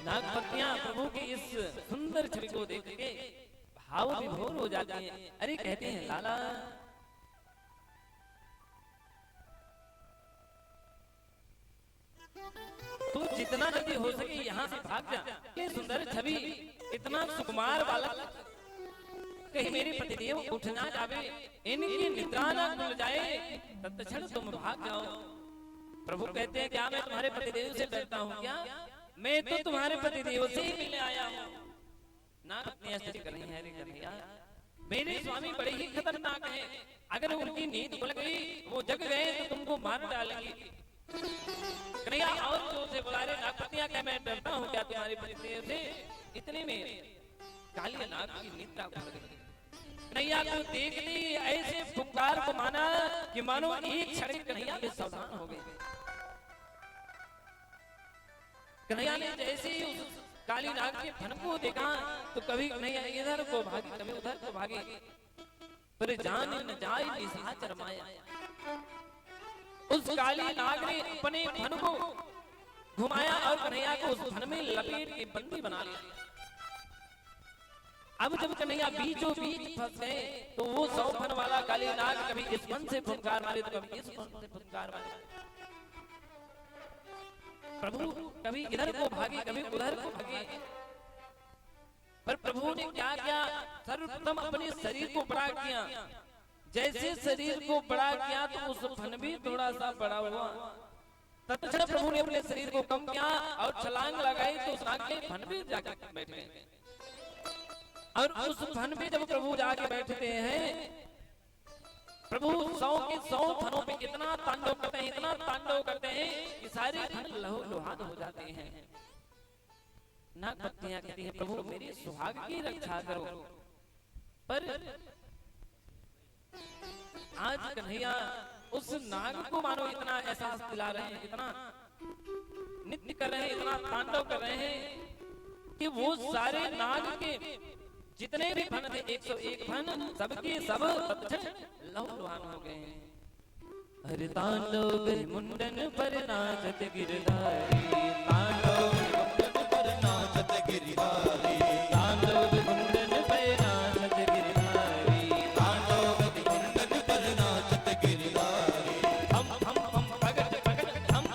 नागपतियां प्रभु की इस सुंदर छवि को देख के भाव विभोर हो जाती हैं। अरे कहते हैं लाला तू जितना जल्दी हो सके यहाँ से भाग जा। ये सुंदर छवि इतना सुकुमार बालक कहीं मेरे पतिदेव उठ ना जावे, इनकी निद्रा ना खुल जाए, तत्क्षण तुम भाग जाओ। प्रभु कहते हैं क्या मैं तुम्हारे पतिदेव से डरता हूँ क्या? मैं तो तुम्हारे पतिदेव से ही मिलने आया हूँ। नागपतियां ऐसे कर रही हैं, रे कन्हैया मेरे स्वामी बड़े ही खतरनाक हैं। अगर उनकी नींद खुल गई, वो जग गए तो तुमको मार डालेंगे। कन्हैया और जोर से बुला रहे, नागपतियां क्या मैं डरता हूँ क्या तुम्हारे पतिदेव से? इतने में काली नाग की निद्रा खुल गई। कन्हैया को देखते ऐसे फुंकार को माना कि मानो एक क्षण कन्हैया में सावधान हो गई। कन्हैया ने जैसे ही उस काली नाग के फन को देखा तो कभी कन्हैया इधर को भागी, कभी उधर को भागी, पर जान न जाए निशाचर माया। उस काली नाग ने अपने फन को घुमाया और कन्हैया को उस फन में लपेट के बंदी बना लिया। अब जब कन्हैया बीचों बीच फंस गए तो वो 100 फन वाला काली नाग कभी इस फन से फुंकार मारे तो कभी इस फन से फुंकार मारे। प्रभु कभी इधर को भागे, कभी उधर को भागे। पर प्रभु ने क्या किया, सर्वप्रथम अपने शरीर को बड़ा किया। जैसे शरीर को बड़ा किया तो उस फन भी थोड़ा सा बड़ा हुआ। तत्क्षण प्रभु ने अपने शरीर को कम किया और छलांग लगाई तो उस आग के फन भी जाकर बैठ गए। और उस फन में जब प्रभु जाके बैठते हैं, प्रभु 100 के 100 फनों पे इतना तांडव करते हैं, इतना तांडव करते हैं कि सारे फन लहूलुहान हो जाते हैं। नागपत्नियां कहती हैं, प्रभु मेरी सुहाग की रक्षा करो। पर आज कन्हैया उस नाग को मानो इतना एहसास दिला रहे हैं, इतना नृत्य कर रहे हैं, इतना तांडव कर रहे हैं कि वो सारे नाग के जितने भी फन थे, 101 फन, सबके सब लहूलुहान हो गए हैं। हरि तांडव मुंडन पर नाचत गिरधारी, तांडव मुंडन पर नाचत गिरधारी, तांडव मुंडन पर नाचत गिरधारी, तांडव मुंडन पर नाचत गिरधारी। हम पगट पगट हम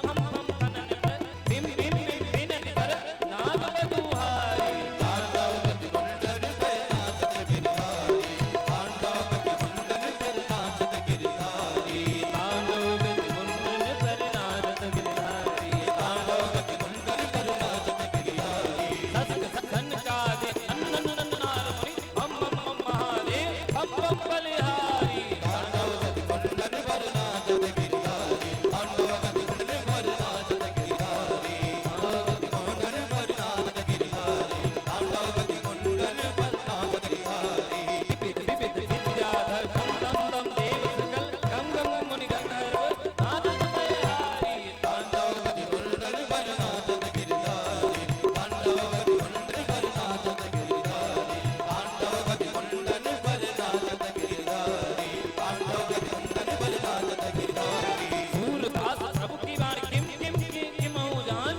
तनन पर बिम बिम बिम बिनन पर नाग दुहारी, तांडव मुंडन पर नाचत गिरधारी, तांडव मुंडन पर नाचत गिरधारी, तांडव मुंडन पर नाचत गिरधारी, तांडव मुंडन पर नाचत गिरधारी। सत सन का दे अन्न नारमणि बम बम बम महादेव बम बम बलिहारी, तांडव मुंडन पर नाचत गिरधारी, तांडव मुंडन पर नाचत गिरधारी, तांडव मुंडन पर नाचत गिरधारी, तांडव मुंडन पर नाचत गिरधारी। विविध विद्याधर गम दम दम देव सकल गम गम मुनि गंधर्व नाचत बलिहारी, तांडव मुंडन पर नाचत गिरधारी, तांडव मुंडन पर नाचत गिरधारी, तांडव मुंडन पर नाचत गिरधारी, तांडव मुंडन पर नाचत गिरधारी। सूरदास प्रभु की बाण किम किम किम हो जान,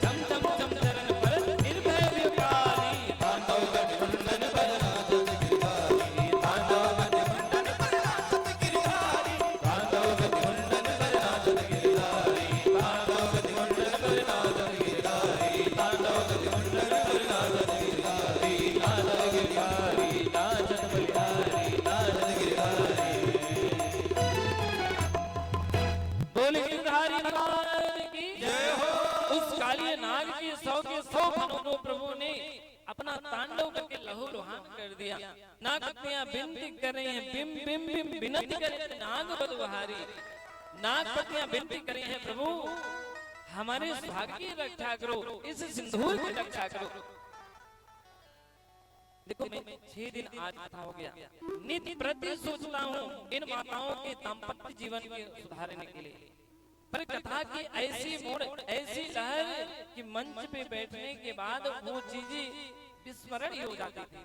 चम चम चम चरण पर निर्भय विकारी, तांडव मुंडन पर नाचत गिरधारी, तांडव मुंडन पर नाचत गिरधारी, तांडव मुंडन पर नाचत गिरधारी, तांडव मुंडन पर नाचत गिरधारी, तांडव मुंडन पर नाचत गिरधारी, नाचत गिरधारी, नाचत बलिहारी, नाचत गिरधारी। बोले गिरधारी भगवान की जय हो। उस काली नाग के 100 के 100 फनों को प्रभु ने अपना तांडव करके लहूलुहान कर दिया। नागपत्नियां विनती कर रही हैं, बिम बिम बिम विनती कर रही हैं, नाग बदुहारी। नागपत्नियां विनती कर रही हैं, प्रभु हमारे सुहाग की रक्षा करो, इस सिंदूर की रक्षा करो। देखो मैं 6 दिन आज कथा हो गया, नित्य प्रति सोचता हूँ इन माताओं के दाम्पत्य जीवन के सुधारने के लिए। पर कथा की ऐसी मोड़, ऐसी लहर कि मंच पे बैठने के बाद वो चीजें विस्मरण हो जाती थी।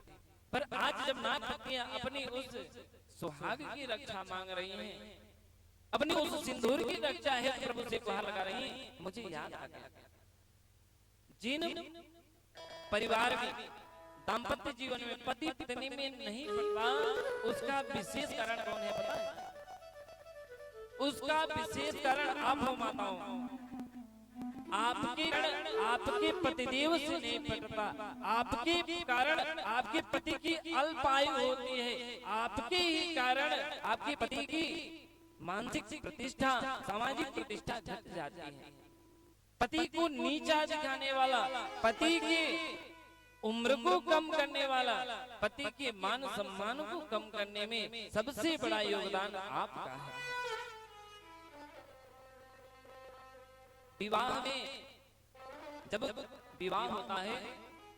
पर आज जब नागपत्नियां अपनी उस सुहाग की रक्षा मांग रही हैं, अपनी उस सिंदूर की रक्षा है प्रभु से गुहार लगा रही हैं, मुझे याद आ गया जिन परिवार में दाम्पत्य जीवन में पति पत्नी में नहीं पड़ता, उसका विशेष कारण कौन है पता है? उसका विशेष कारण आप हो माताओं, आपके पतिदेव से नहीं पड़ता, आपके कारण आपके पति की अल्पायु होती है, आपके ही कारण आपके पति की मानसिक प्रतिष्ठा, सामाजिक प्रतिष्ठा घट जाती है। पति को नीचा दिखाने वाला, पति की उम्र को कम करने वाला, पति के मान सम्मान को कम करने में सबसे बड़ा योगदान आपका है। विवाह में जब विवाह होता है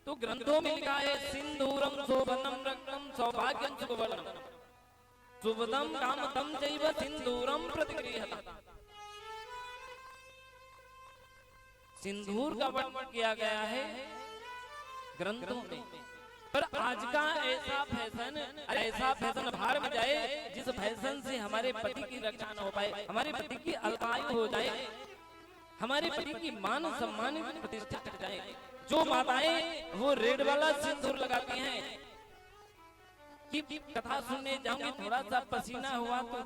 तो ग्रंथों में लिखा है, सिंदूरम शोभनम रत्नम सौभाग्यम सुवर्णम सुवदम कामतम चैव सिंदूरम प्रतिगृह्यता। सिंदूर का वर्णन किया गया है ग्रंथों में। पर आज का ऐसा फैशन बाहर में जाए जिस फैशन से हमारे पति की रक्षा न हो पाए, हमारे पति की अल्पायु हो जाए, हमारे पति की मान सम्मान की प्रतिष्ठा घट जाए। जो माताएं वो रेड वाला सिंदूर लगाती हैं कि कथा सुनने जाऊंगी थोड़ा सा पसीना हुआ तो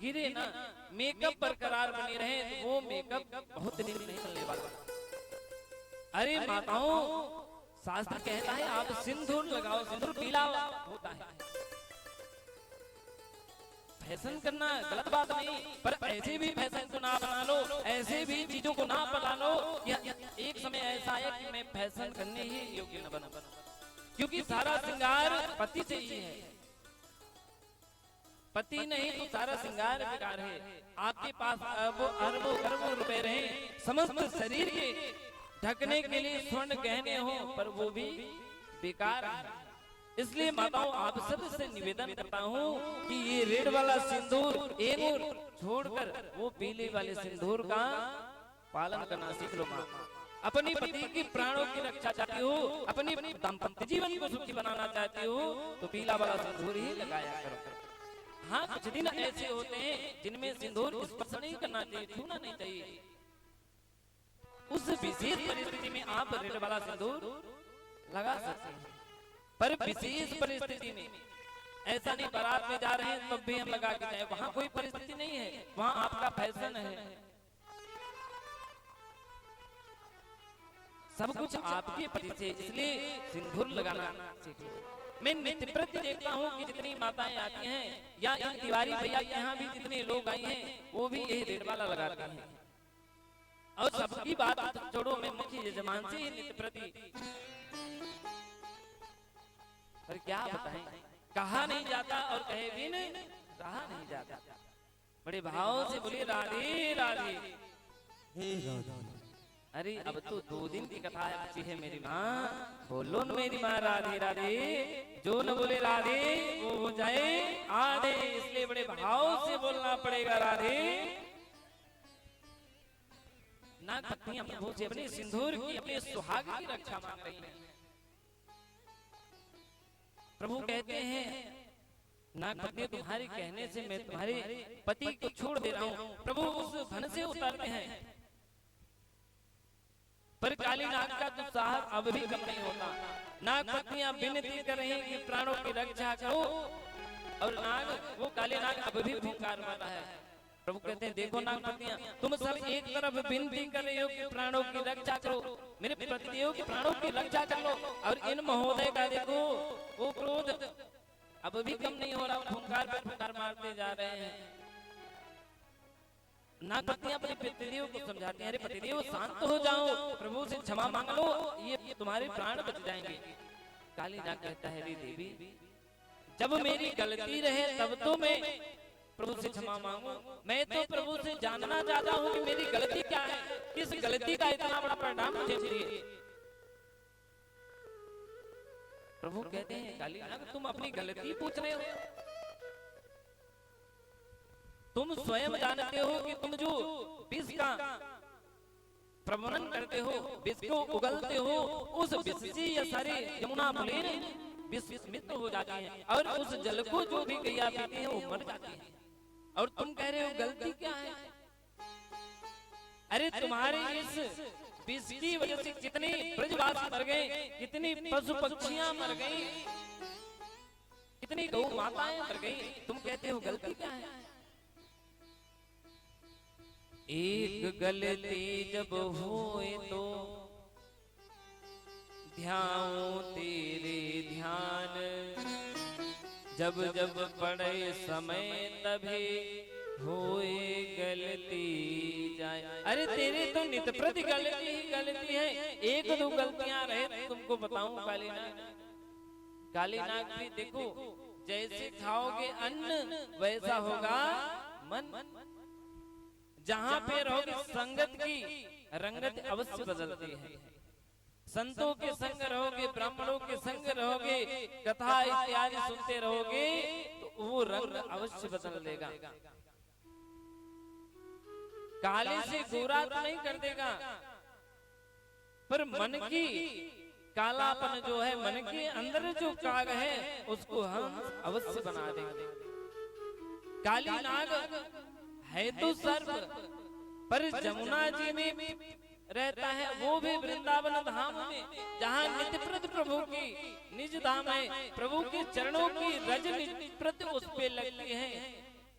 गिरे ना, मेकअप बरकरार बने रहे, वो मेकअप बहुत दिन नहीं चलने वाला। अरे माताओं, शास्त्र कहता है आप सिंदूर लगाओ, सिंदूर पीला होता है। फैशन करना गलत बात नहीं, पर ऐसे भी फैशन को ना बना लो, ऐसे भी चीजों को ना बना लो। एक समय ऐसा है कि मैं फैशन करने ही योग्य न बना, क्योंकि सारा श्रृंगार पति से ही है। पति नहीं तो सारा श्रृंगार बेकार है। आपके पास अरबों करोड़ों रुपए रहे, समस्त शरीर के ढकने के लिए स्वर्ण गहने हो, पर वो भी बेकार है। इसलिए माताओं आप सबसे निवेदन करता हूँ कि ये रेड वाला सिंदूर एक और छोड़कर वो पीले वाले सिंदूर का पालन करना सीख लो। माँ अपनी पति की प्राणों की रक्षा चाहती हो, अपनी दाम्पत्य जीवन को सुखी बनाना चाहती हो, तो पीला वाला सिंदूर ही लगाया करो। हाँ, कुछ दिन ऐसे होते हैं जिनमें सिंदूर स्पर्श नहीं करना चाहिए, छूना नहीं चाहिए। उस विशेष परिस्थिति में आप रेड वाला सिंदूर लगा सकते हैं, पर विशेष परिस्थिति में ऐसा नहीं बारात में जा रहे हैं तब भी हम लगा के जाए, वहां कोई परिस्थिति नहीं है, वहां आपका फैशन है। सब कुछ आपके पति से, इसलिए सिंदूर लगाना सीखिए। मैं नित्य प्रति देखता हूँ कि जितनी माताएं आती हैं या इन तिवारी भैया के यहाँ भी जितने लोग आए हैं वो भी यही रेड वाला लगाते हैं। और सबकी बात छोड़ो, मैं मुख्य यजमान से ही नित्य प्रति, पर क्या बताएं, कहा नहीं जाता और कहे भी नहीं रहा नहीं जाता। बड़े भाव से बोले राधे राधे। अरे अब तो 2 दिन की कथा अच्छी है मेरी माँ, बोलो न मेरी माँ राधे राधे। जो न बोले राधे वो हो जाए आधे, इसलिए बड़े भाव से बोलना पड़ेगा राधे। नाग पत्नियां प्रभु से अपने सिंदूर की, अपने सुहाग की रक्षा मांग रही हैं। प्रभु कहते हैं नाग पत्नी तुम्हारे कहने से मैं तुम्हारे पति को छोड़ दे रहा हूँ। प्रभु उस धन से उतारते हैं, पर काली नाग का उत्साह अब भी कम नहीं होता। नाग पत्नियां विनती कर रही कि प्राणों की रक्षा करो, और नाग वो काली नाग अब भी फुंकार मारता है। प्रभु कहते हैं देखो नाग पत्नियां, तुम सब एक तरफ विनती कर रहे हो कि प्राणों की रक्षा करो, मेरे पतिदेव की प्राणों की रक्षा कर लो, और इन महोदय का देखो वो क्रोध अब भी कम नहीं हो रहा, फुंकार पर फुंकार मारते जा रहे हैं। नाग पत्नियां अपने पतिदेव को समझाती हैं, अरे पतिदेव शांत हो जाओ, प्रभु से क्षमा मांग लो, ये तुम्हारे प्राण बच जाएंगे। काली नाग कहता है, देवी जब मेरी गलती रहे तब तो मैं प्रभु से क्षमा मांगू, मैं तो प्रभु से जानना चाहता हूँ कि मेरी गलती क्या है, किस गलती का इतना बड़ा परिणाम मुझे चाहिए। प्रभु कहते हैं काली नाग तुम अपनी गलती पूछ रहे हो, तुम स्वयं जानते हो कि तुम जो विष का प्रबंधन करते हो, विष को उगलते हो, उस विष से ये सारे यमुना पुलेन विस्मित हो जाते हैं, और उस जल को जो भी गैया पीती है वो मर जाती है। और तुम कह रहे हो गलती क्या है? अरे तुम्हारे इस विष की वजह से कितने ब्रजवासी मर गए, कितनी पशु पक्षियां मर गई, कितनी गौ माताएं मर गई, तुम कहते हो गलती क्या है? एक गलती जब होए तो ध्याओ तेरे ध्यान, जब जब पड़े समय तभी होए गलती जाए। अरे तेरे तो नित्य प्रति गलती ही गलती है, एक दो गलतियां रहे तुमको बताऊं काली नाग। काली नाग भी देखो जैसे खाओगे अन्न वैसा होगा मन, जहां पे रहोगे संगत की रंगत अवश्य बदलती है। संतों के संग रहोगे, ब्राह्मणों के संग रहोगे, कथा इत्यादि सुनते रहोगे तो वो रंग अवश्य बदल देगा। काले से गोरा तो नहीं कर देगा, पर मन की कालापन जो है, मन के अंदर जो काग है उसको हम अवश्य बना देंगे। काली नाग है तो सर्प, पर जमुना जी में रहता है, वो भी वृंदावन धाम में, जहाँ नित्यप्रत प्रभु की निज धाम है, प्रभु के चरणों की रज नित्यप्रत उस पे लगती है,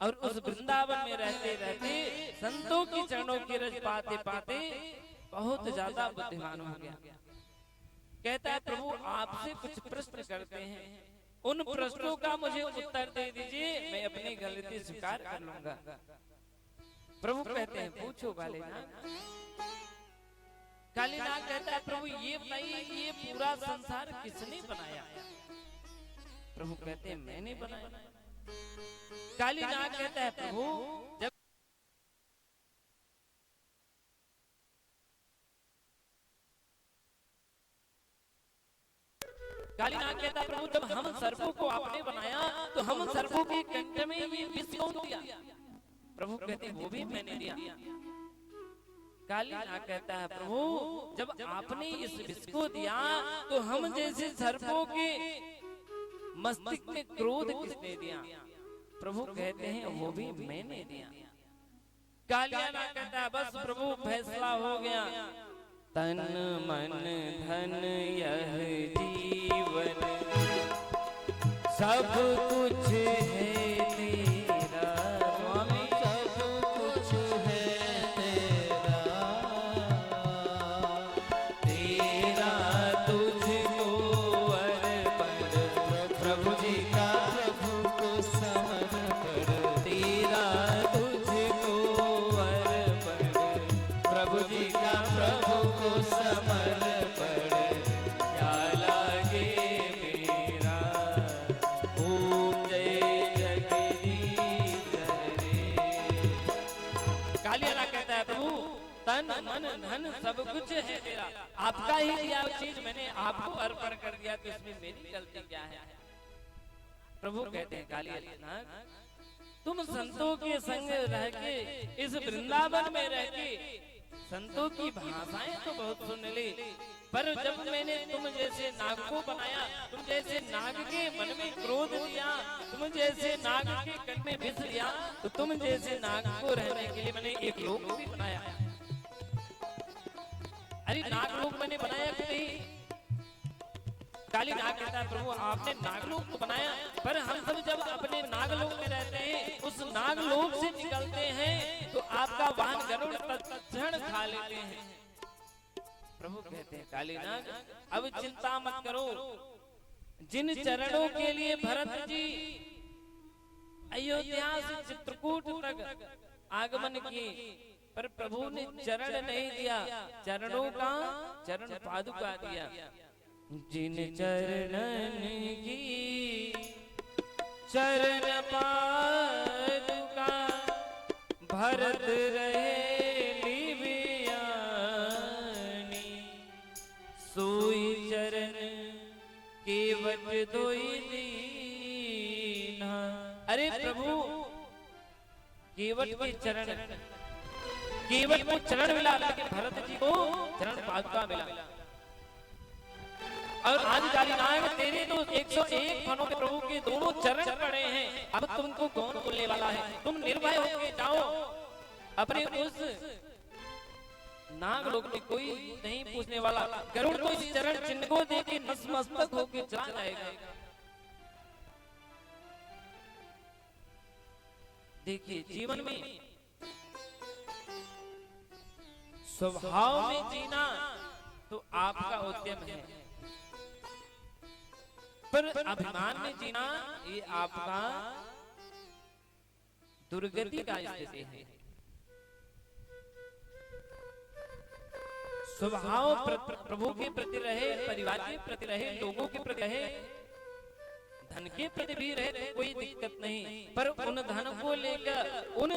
और उस वृंदावन में रहते रहते संतों की चरणों की रज पाते पाते बहुत ज्यादा बुद्धिमान हो गया। कहता है प्रभु आपसे कुछ प्रश्न करते हैं, उन प्रश्नों का मुझे उत्तर दे दीजिए, मैं अपनी गलती स्वीकार कर लूंगा। प्रभु कहते हैं पूछो कालीनाग। कालीनाग कहता है प्रभु ये बताइए ये पूरा संसार किसने बनाया? प्रभु कहते हैं मैंने बनाया। कालीनाग कहता है प्रभु जब कालीनाग कहता है प्रभु जब हम सर्पों को आपने बनाया तो हम सर्पों के कंठ में ये विष कौन दिया? प्रभु कहते हैं वो भी मैंने दिया। कालीनाग कहता है प्रभु जब आपने इस विष को दिया तो हम जैसे सर्पों के मस्तिष्क में क्रोध किसने दिया? प्रभु कहते हैं वो भी मैंने दिया। कालीनाग कहता है बस प्रभु फैसला हो गया, तन मन धन यह जीवन सब कुछ है तेरा, स्वामी सब कुछ है तेरा, तेरा तुझको अर्पण प्रभु जी का प्रभु को समर्पण, तेरा तुझको अर्पण प्रभु जी का प्रभु को समर्पण, क्या लागे मेरा ओम जय जगदीश हरे। कालीनाग कहता है प्रभु तन मन धन सब कुछ है तेरा, आपका ही दिया चीज मैंने आपको अर्पण कर दिया, तो इसमें मेरी गलती क्या है? प्रभु कहते हैं कालीनाग तुम संतों के संग रह के इस वृंदावन में रह के संतों की भाषाएं तो बहुत सुन ली, पर जब मैंने तुम जैसे नाग को बनाया, तुम जैसे नाग के मन में क्रोध दिया, तुम जैसे नाग के कंठ में विष दिया, तो तुम जैसे नाग को रहने के लिए मैंने एक लोक भी बनाया। अरे नाग लोक मैंने बनाया कि नहीं? कालीनाग कहता है प्रभु आपने नागलोक तो बनाया, पर हम सब जब अपने नागलोक में रहते हैं उस नागलोक से निकलते हैं तो आपका वाहन गरुड़ तत्क्षण खा लेते हैं। प्रभु कहते हैं कालीनाग अब चिंता मत करो, जिन चरणों के लिए भरत जी अयोध्या से चित्रकूट तक आगमन किए, पर प्रभु ने चरण नहीं दिया, चरणों का चरण पादुका दिया। जिन चरणन की चरण पादुका भरत रहे लिवियानी, सोई चरण केवट दोई दीना। अरे प्रभु केवट के चरण, केवट को चरण मिला, लेकिन भरत जी को चरण पादुका मिला। और आज कालीनाग तेरे तो 101 फनों के प्रभु के दोनों चरण पड़े हैं, अब तुमको कौन बोलने वाला है? तुम निर्भय होके जाओ, अपने उस नाग लोक में कोई नहीं पूछने वाला। गरुड़ को इस चरण चिन्ह को देके नतमस्तक होके चला जाएगा। देखिए जीवन में स्वभाव में जीना तो आपका उद्यम है, पर अभिमान में जीना ये आपका दुर्गति का स्थिति है। स्वभाव प्रभु के प्रति रहे, परिवार के प्रति रहे, लोगों के प्रति रहे, धन के प्रति भी रहे तो कोई दिक्कत नहीं, पर उन धन को लेकर, उन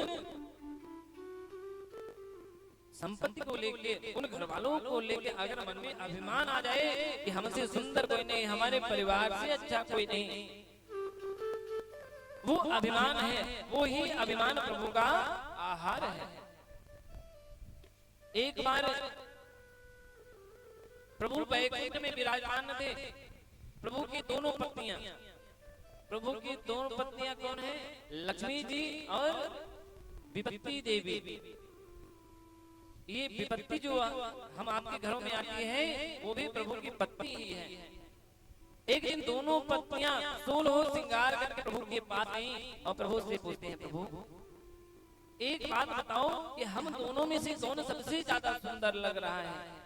संपत्ति को लेके, उन घर वालों को लेके अगर मन में अभिमान आ जाए कि हमसे सुंदर कोई नहीं, हमारे परिवार से अच्छा कोई नहीं, वो अभिमान है, वो ही अभिमान प्रभु का आहार है। एक बार प्रभु वैकुंठ में विराजमान थे, प्रभु की दोनों पत्नियां, प्रभु की दोनों पत्नियां कौन है? लक्ष्मी जी और विपत्ति देवी। ये विपत्ति जो हम आपके घरों में आती है वो भी प्रभु की पत्नी ही है। एक दिन दोनों पत्नियां 16 श्रृंगार करके प्रभु के पास आई और प्रभु से पूछते हैं, प्रभु एक बात बताओ कि हम दोनों में से कौन सबसे ज्यादा सुंदर लग रहा है?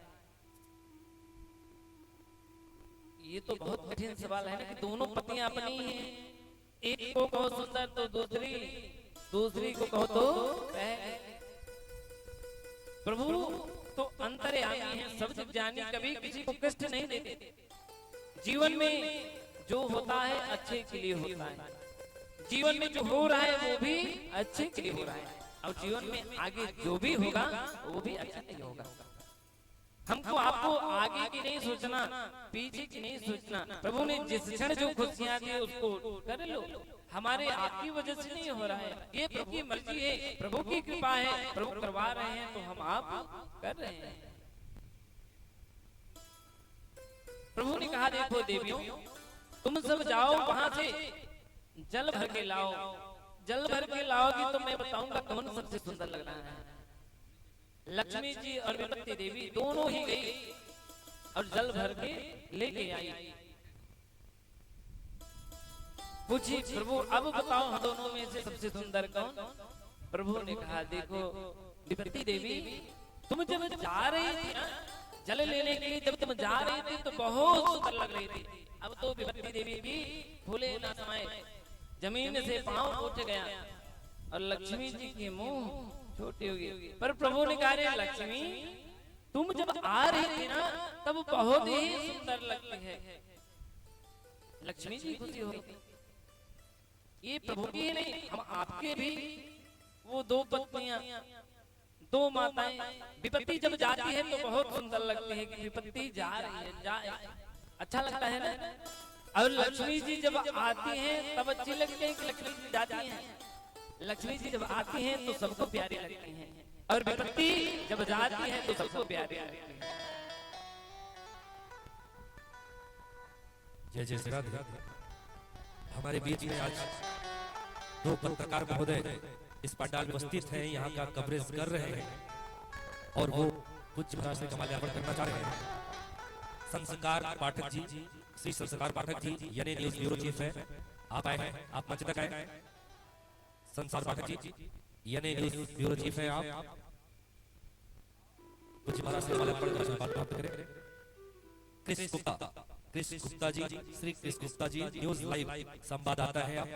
ये तो बहुत कठिन सवाल है ना कि दोनों पत्नियां अपनी हैं, एक को कहो सुंदर तो दूसरी को कहो तो प्रभु तो अंतर्यामी है, सब जानी, कभी किसी को कष्ट नहीं देते। जीवन में जो होता है अच्छे के लिए होता है, जीवन में जो हो रहा है वो भी अच्छे के लिए हो रहा है, और जीवन में आगे जो भी होगा वो भी अच्छा नहीं होगा। हमको आपको आगे की नहीं सोचना, पीछे की नहीं सोचना। प्रभु ने जिस क्षण जो खुशियां दी उसको कर लो, हमारे आपकी वजह से नहीं हो रहा है, ये प्रभु की मर्जी है, प्रभु की कृपा है, प्रभु करवा रहे हैं तो हम आप कर रहे हैं। प्रभु ने कहा देखो देवियों, तुम सब जाओ वहां से जल भर के लाओ, जल भर के लाओगी तो मैं बताऊंगा कौन सबसे सुंदर लग रहा है। लक्ष्मी जी और विपत्ति देवी दोनों ही गई और जल भर के लेके आई। पूछी प्रभु अब बताओ हम दोनों में से सबसे सुंदर कौन? प्रभु ने कहा देखो विपत्ति देवी, तुम जब जा रही थी ना जल लेने के लिए, जब तुम जा रही थी तो बहुत सुंदर लग रही थी। अब तो विपत्ति देवी भी फूले ना समाये, जमीन से पांव उठ गया और लक्ष्मी जी के मुंह छोटी हो गई। पर प्रभु ने कहा लक्ष्मी तुम जब आ रही थी ना तब बहुत ही सुंदर लगती है। लक्ष्मी जी खुशी हो गई। ये प्रभु की नहीं, हम आपके भी वो दो पत्नियां, दो माताएं, विपत्ति जब जाती है तो बहुत सुंदर लगती है कि विपत्ति जा रही है, जाए अच्छा लगता है ना। और लक्ष्मी जी जब आती हैं तब अच्छी लगती है कि लक्ष्मी जी जाती हैं। लक्ष्मी जी जब आती हैं तो सबको प्यारी लगती हैं, और विपत्ति जब जाती है तो सबको प्यारी लगती है। जय जय श्री राधे। हमारे बीच में आज दो पत्रकार महोदय इस पंडाल में उपस्थित हैं, यहाँ का कवरेज कर रहे हैं और वो कुछ भाषा का माल्यार्पण करना चाह रहे हैं। संस्कार पाठक जी, श्री संस्कार पाठक जी यानी न्यूज ब्यूरो चीफ है, आप आए हैं, आप मंच तक आए। संस्कार पाठक जी यानी न्यूज ब्यूरो चीफ है, आप कुछ महाराष्ट्र से माल्यार्पण का आशीर्वाद प्राप्त करें। कृष्ण गुप्ता जी, श्री कृष्ण गुप्ता जी न्यूज लाइव संवाददाता है आप।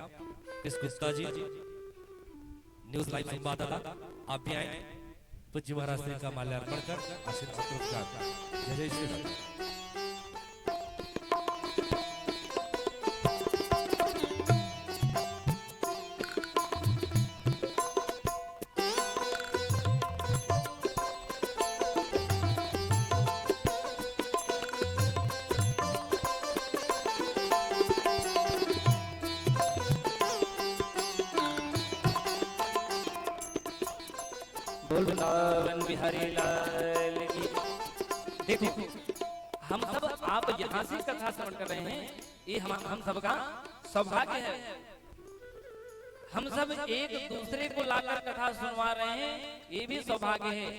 कृष्ण गुप्ता जी न्यूज लाइव संवाददाता, आप भी आए पूज्य महाराज का माल्यार्पण कर आशीर्वाद। जय जय श्री राम। वृंदावन बिहारी लाल की। देखो हम सब आप यहाँ से कथा श्रवण कर रहे हैं, ये हम सबका सौभाग्य है। हम सब एक दूसरे को लाकर कथा सुनवा रहे हैं, ये भी सौभाग्य है।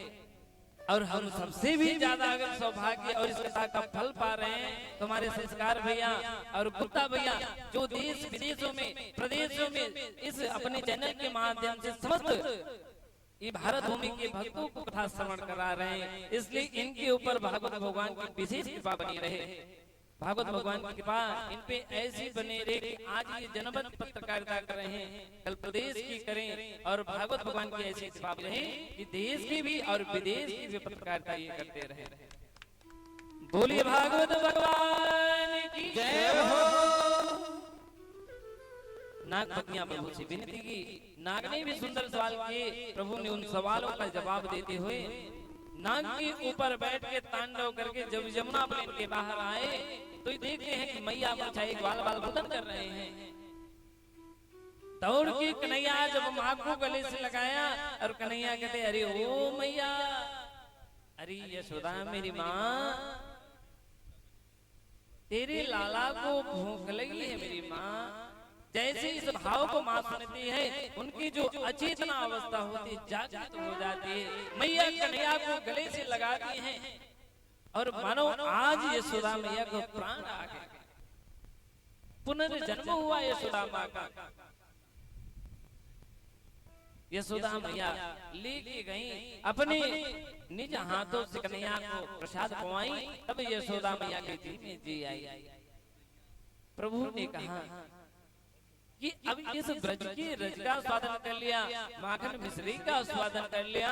और हम सबसे भी ज्यादा अगर सौभाग्य और इस कथा का फल पा रहे हैं तो हमारे संस्कार भैया और गुप्ता भैया जो देश विदेशों में प्रदेशों में इस अपने चैनल के माध्यम से समस्त ये भारत भूमि के भक्तों को कथा श्रवण करा रहे हैं, इसलिए इनके ऊपर भागवत भगवान की विशेष कृपा बनी रहे। भागवत भगवान की कृपा इन पे ऐसी बने रहे। आज ये जनपद पत्रकारिता कर रहे हैं, कल प्रदेश की करें, और भागवत भगवान की ऐसी कृपा रहे कि देश की भी और विदेश की भी पत्रकारिता ये करते रहे। बोलिए भागवत भगवान की जय हो। नाग पत्नियां प्रभु से विनती की। नाग ने भी सुंदर सवाल किए, प्रभु ने उन सवालों का जवाब देते हुए नाग के ऊपर बैठ के तांडव करके जब यमुना प्लेन के बाहर आए तो देखते हैं कि मैया बचाई ग्वाल बाल बदन कर रहे हैं। दौड़ के कन्हैया जब माँ को गले से लगाया और कन्हैया कहते अरे ओ मैया, अरे यशोदा मेरी माँ, तेरे लाला को भूख लगी है मेरी माँ। जैसे इस भाव को मां सुनती है उनकी जो अचेतना अवस्था होती है जागृत हो जाती है। मैया कन्हैया को गले से लगाती हैं और मानो आज यशोदा मैया को प्राण आ गए, पुनर्जन्म हुआ यशोदा माँ का। यशोदा मैया लेके गई अपने निज हाथों से कन्हैया को प्रसाद पवाई, तब यशोदा मैया के दिल में जी आई। प्रभु ने कहा कि अब इस ब्रज के रज का स्वादन कर लिया, माखन मिश्री का स्वादन कर लिया,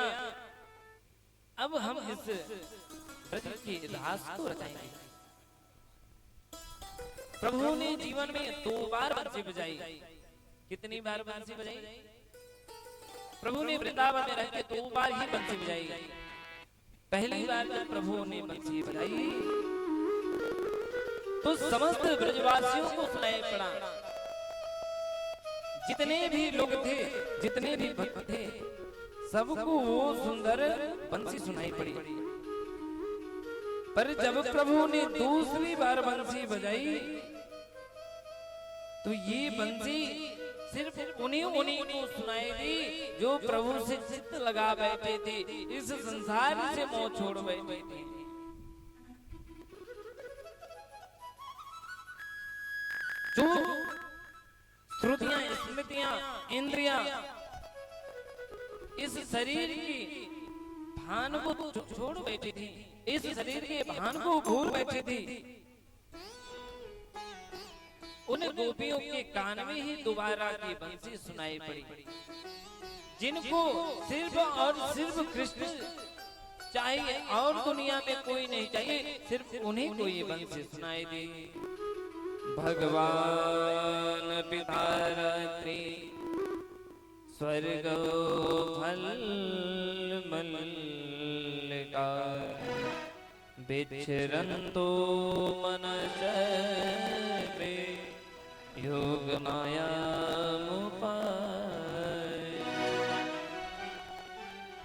अब हम इस ब्रज के रास को रचाएंगे। प्रभु ने जीवन में 2 बार बंसी बजाई। कितनी बार बंसी बजाई? प्रभु ने वृंदावन में रह के 2 बार ही बंसी बजाई। पहली बार जब प्रभु ने बंसी बजाई तो समस्त ब्रजवासियों को सुनाई पड़ा। जितने भी लोग थे, जितने भी भक्त थे, सबको वो सुंदर बंसी सुनाई पड़ी। पर जब प्रभु ने दूसरी बार बंसी बजाई तो ये बंसी सिर्फ उन्हीं को सुनाई दी जो प्रभु से चित्त लगा बैठे थे, इस संसार से मोह छोड़ बैठे थे। जो श्रुतियां, स्मृतियां, इंद्रियां इस शरीर की भान को छोड़ बैठी थी, इस शरीर के भान को भूल बैठी थी, उन गोपियों के कान में ही दोबारा की बंसी सुनाई पड़ी। जिनको सिर्फ और सिर्फ कृष्ण चाहिए और दुनिया में कोई नहीं चाहिए, सिर्फ उन्हीं को ये बंसी सुनाई दी। भगवान पिता रात्रि स्वर्ग फल मल्लिका बिचरंतो मनस में योग माया मुपाय।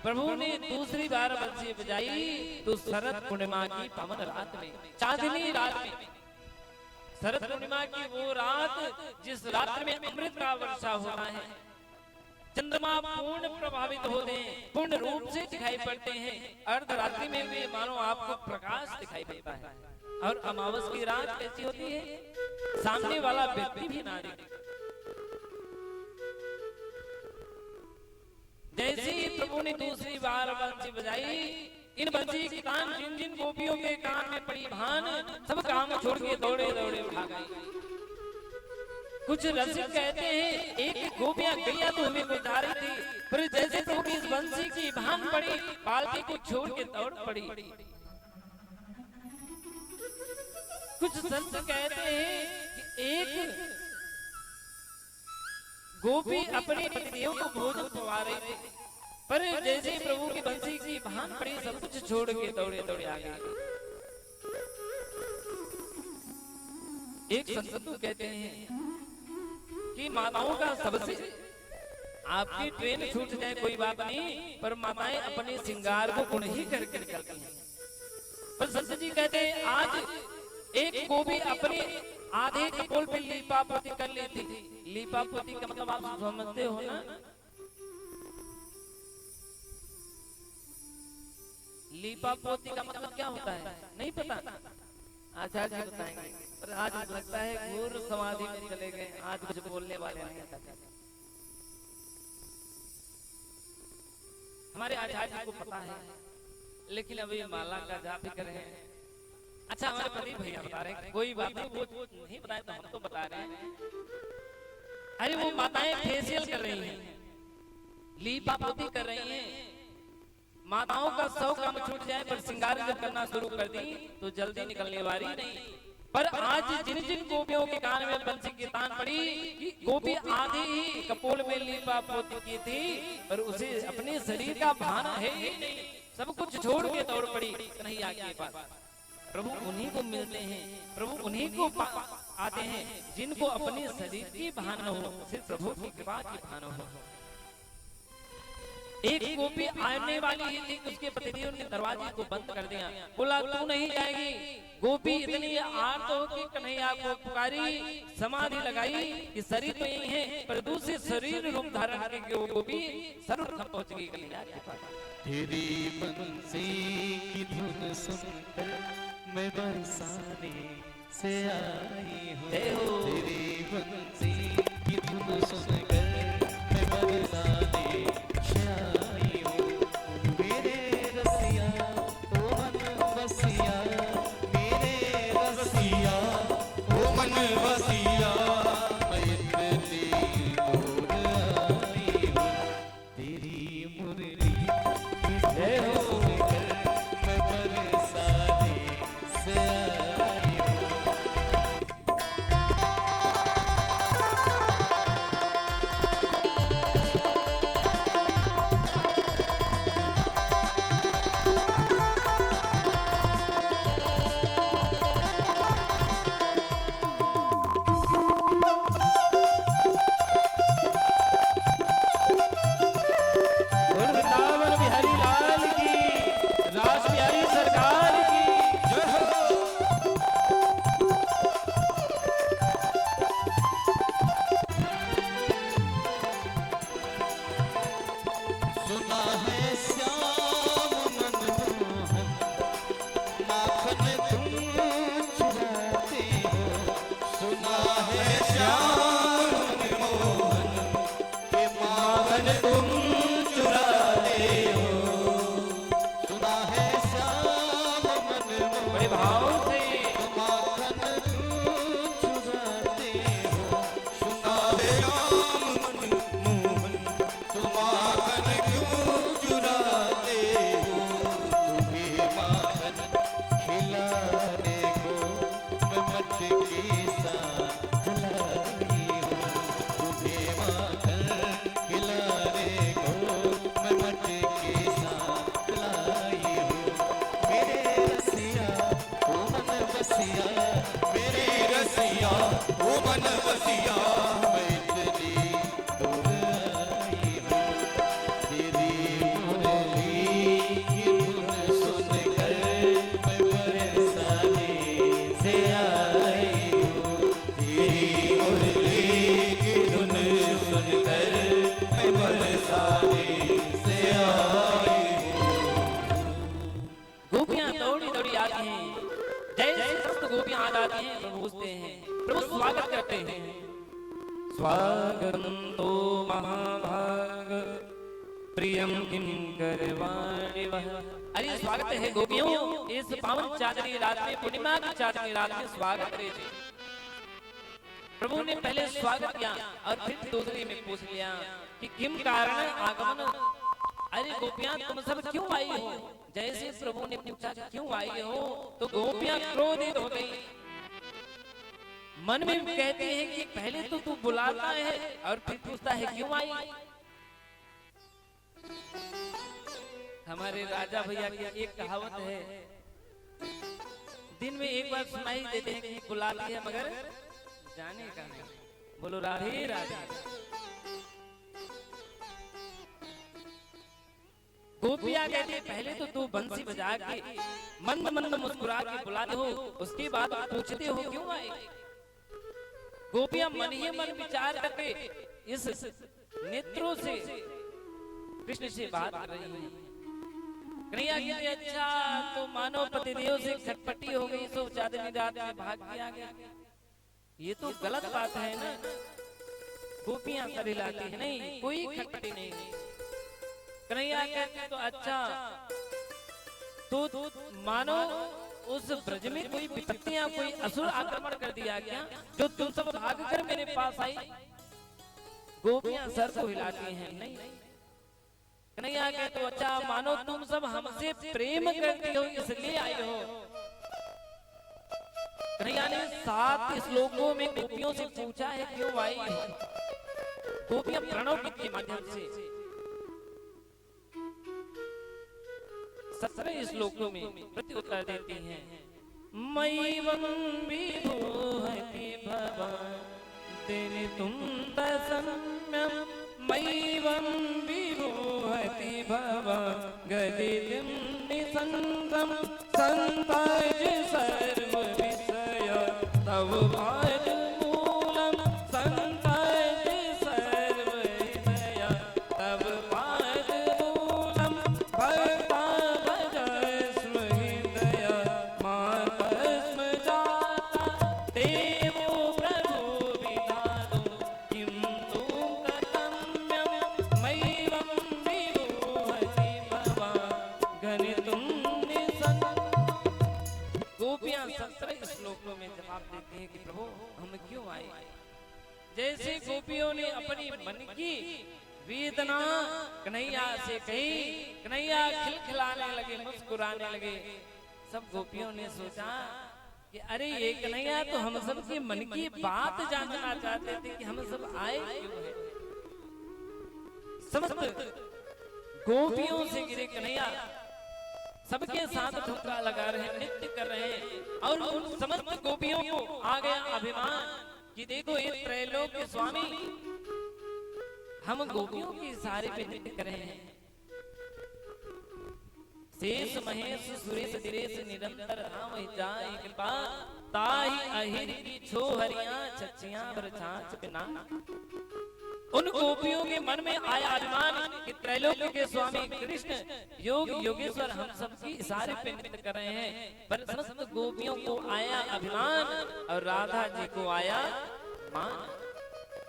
प्रभु ने दूसरी बार बंसी बजाई तो शरद पूर्णिमा की पावन रात में, चांदनी रात में, शरद पूर्णिमा की वो रात जिस रात में अमृत का वर्षा होता है, चंद्रमा पूर्ण प्रभावित होते हैं, पूर्ण रूप से दिखाई पड़ते हैं, अर्धरात्रि में भी मानो आपको प्रकाश दिखाई देता है। और अमावस की रात कैसी होती है? सामने वाला व्यक्ति भी ना दिखे। जैसे ही प्रभु ने दूसरी बार बंसी बजाई, इन बंसी के कान, जिन जिन गोपियों के कान में पड़ी भान, सब काम छोड़ के दौड़े दौड़े भाग गई। कुछ रसिक कहते हैं एक गोपियां गैया तो हमें को जा रही थी, पर जैसे प्रभु की इस बंसी की भान पड़ी, पालकी को छोड़ के दौड़ पड़ी। कुछ संत कहते हैं कि एक गोपी अपने पतिदेव को भोजन खवा रही थी, पर जैसे ही प्रभु की बंसी की भान पड़ी, सब कुछ छोड़ के दौड़े दौड़े आ गए। एक संत तो कहते हैं कि माताओं का सबसे, आपकी ट्रेन छूट जाए कोई बात नहीं, पर माताएं अपने श्रृंगार को गुण ही करके निकलती हैं। पर संत जी कहते हैं आज एक गोपी अपने आधे कपोल पे लीपा पोती कर ली थी। लीपा पोती का मतलब आप समझते हो ना? लीपा पोती का मतलब क्या होता है? नहीं पता? आचार्य जी बताएंगे। पर आज लगता है घोर समाधि में चले गए, आज कुछ बोलने वाले नहीं। हमारे आचार्य जी को पता है, लेकिन अभी माला का जाप कर रहे हैं। अच्छा, हमारे पति भैया बता रहे हैं, कोई बात नहीं, वो नहीं बताए तो हम तो बता रहे हैं। अरे वो माताएं फेशियल कर रही हैं, लीपा पोती कर रही हैं। माताओं का 100 काम छूट जाए, पर श्रृंगार जब करना शुरू कर दी तो जल्दी निकलने वाली नहीं। पर आज जिन जिन गोपियों के कान में बंसी की तान पड़ी, गोपी आधी ही कपोल में लीपा पोती की थी, पर उसे अपने शरीर का भान है ही नहीं। सब कुछ छोड़ के दौड़ पड़ी कन्हैया के पास। प्रभु उन्हीं को मिलते हैं, प्रभु उन्हीं को आते हैं जिनको अपने शरीर की भान हो, सिर्फ प्रभु की कृपा की भान हो। एक गोपी आने वाली ही थी, उसके पतिदेव ने दरवाजे को बंद कर दिया, बोला तू नहीं जाएगी। गोपी इतनी आर्त हो कि कन्हैया को पुकारी, समाधि लगाई कि शरीर तो यही है, पर दूसरे शरीर रूप धारण करके वो गोपी सर्वप्रथम पहुंच गई कन्हैया के पास। तेरी बंसी की धुन सुनकर मैं बरसाने से आई हूँ। तेरी बंसी की धुन सुनकर मैं बरसाने से आई हूँ। मेरे रसिया ओ मन बसिया, मेरे रसिया ओ मन बसिया। स्वागतं तो महाभाग प्रियम किम करवाणि वह। अरे स्वागत है गोपियों, इस पावन चांदनी रात में, पूर्णिमा की चांदनी रात में स्वागत करे जी। प्रभु ने पहले स्वागत किया और फिर दूसरे में पूछ लिया कि किम कारण आगमन। अरे गोपियां तुम सब क्यों आई हो? जैसे प्रभु ने पूछा क्यों आई हो तो गोपियां क्रोधित हो गई। मन में कहते हैं कि पहले तो तू बुलाता है और फिर पूछता है क्यों आई। हमारे राजा भैया की एक कहावत है, दिन में एक बार सुनाई देते हैं कि बुलाती है मगर जाने का नहीं। बोलो राधे राधे। गोपियां कहती है पहले तो तू बंसी बजा के मंद मंद मुस्कुरा के बुलाते हो, उसके बाद पूछते हो क्यों आए। गोपियां मन ही मन विचार करके इस नेत्रों से कृष्ण से बात कर रही हैं। कन्हैया कहते अच्छा तो मानो पतिदेव से खटपटी हो गई, सो चांदनी रात में भाग किया गया। ये तो गलत बात है ना। गोपियां सर हिलाती है, नहीं कोई खटपटी नहीं। कन्हैया कहते तो अच्छा तो मानो उस ब्रज में कोई विपत्तियां, कोई असुर आक्रमण कर दिया क्या जो तुम सब भाग कर मेरे पास आई। गोपियां सर को हिलाती हैं, नहीं। कन्हैया कहते तो अच्छा मानो तुम सब हमसे प्रेम करती हो इसलिए आई हो। कन्हैया ने 7 श्लोकों में गोपियों से पूछा है क्यों आई हो। गोपियां प्रणव गीत के माध्यम से 17 श्लोकों में प्रत्युत्तर देती हैं। मैवं विभूहति भवन्ति तुम दशम्यं, मैवं विभूहति भवगदितिं निसंगं, संताज सर्व विषय तव पाद मूलं, संताज सर्व विषय तव पाद मूलं, भक्ता भजस्व हृदय मातस्म जाता, देवो प्रभु विधातु किं तु कर्तव्यं, मैवं विभूहति भवगदितिं निसंगं। गोपियां 17 श्लोकों में जवाब देती हैं कि प्रभु हम क्यों आए। जैसे गोपियों ने अपनी मन की वेदना कन्हैया से कही, कन्हैया खिलखिलाने लगे, मुस्कुराने लगे। सब गोपियों ने सोचा कि अरे ये कन्हैया तो हम सब के मन की बात जानना चाहते थे कि हम सब आए क्यों हैं। समस्त गोपियों से गिरे कन्हैया सबके साथ ठुमका लगा रहे हैं, नृत्य कर रहे हैं। और उन समस्त गोपियों को आ गया अभिमान कि देखो ये त्रैलोक के स्वामी हम गोपियों के इशारे पे नृत्य कर रहे हैं। शेष महेश सुरेश दिरेश निरंतर राम जाय कृपा, ताहि अहिर की छो हरियां छछियां पर छाछ बिना। उन गोपियों के मन में आया अभिमान कि त्रैलोक के स्वामी कृष्ण योग योगेश्वर हम सबकी इशारे पे नृत्य कर रहे हैं। पर समस्त गोपियों को आया अभिमान और राधा जी को आया मान।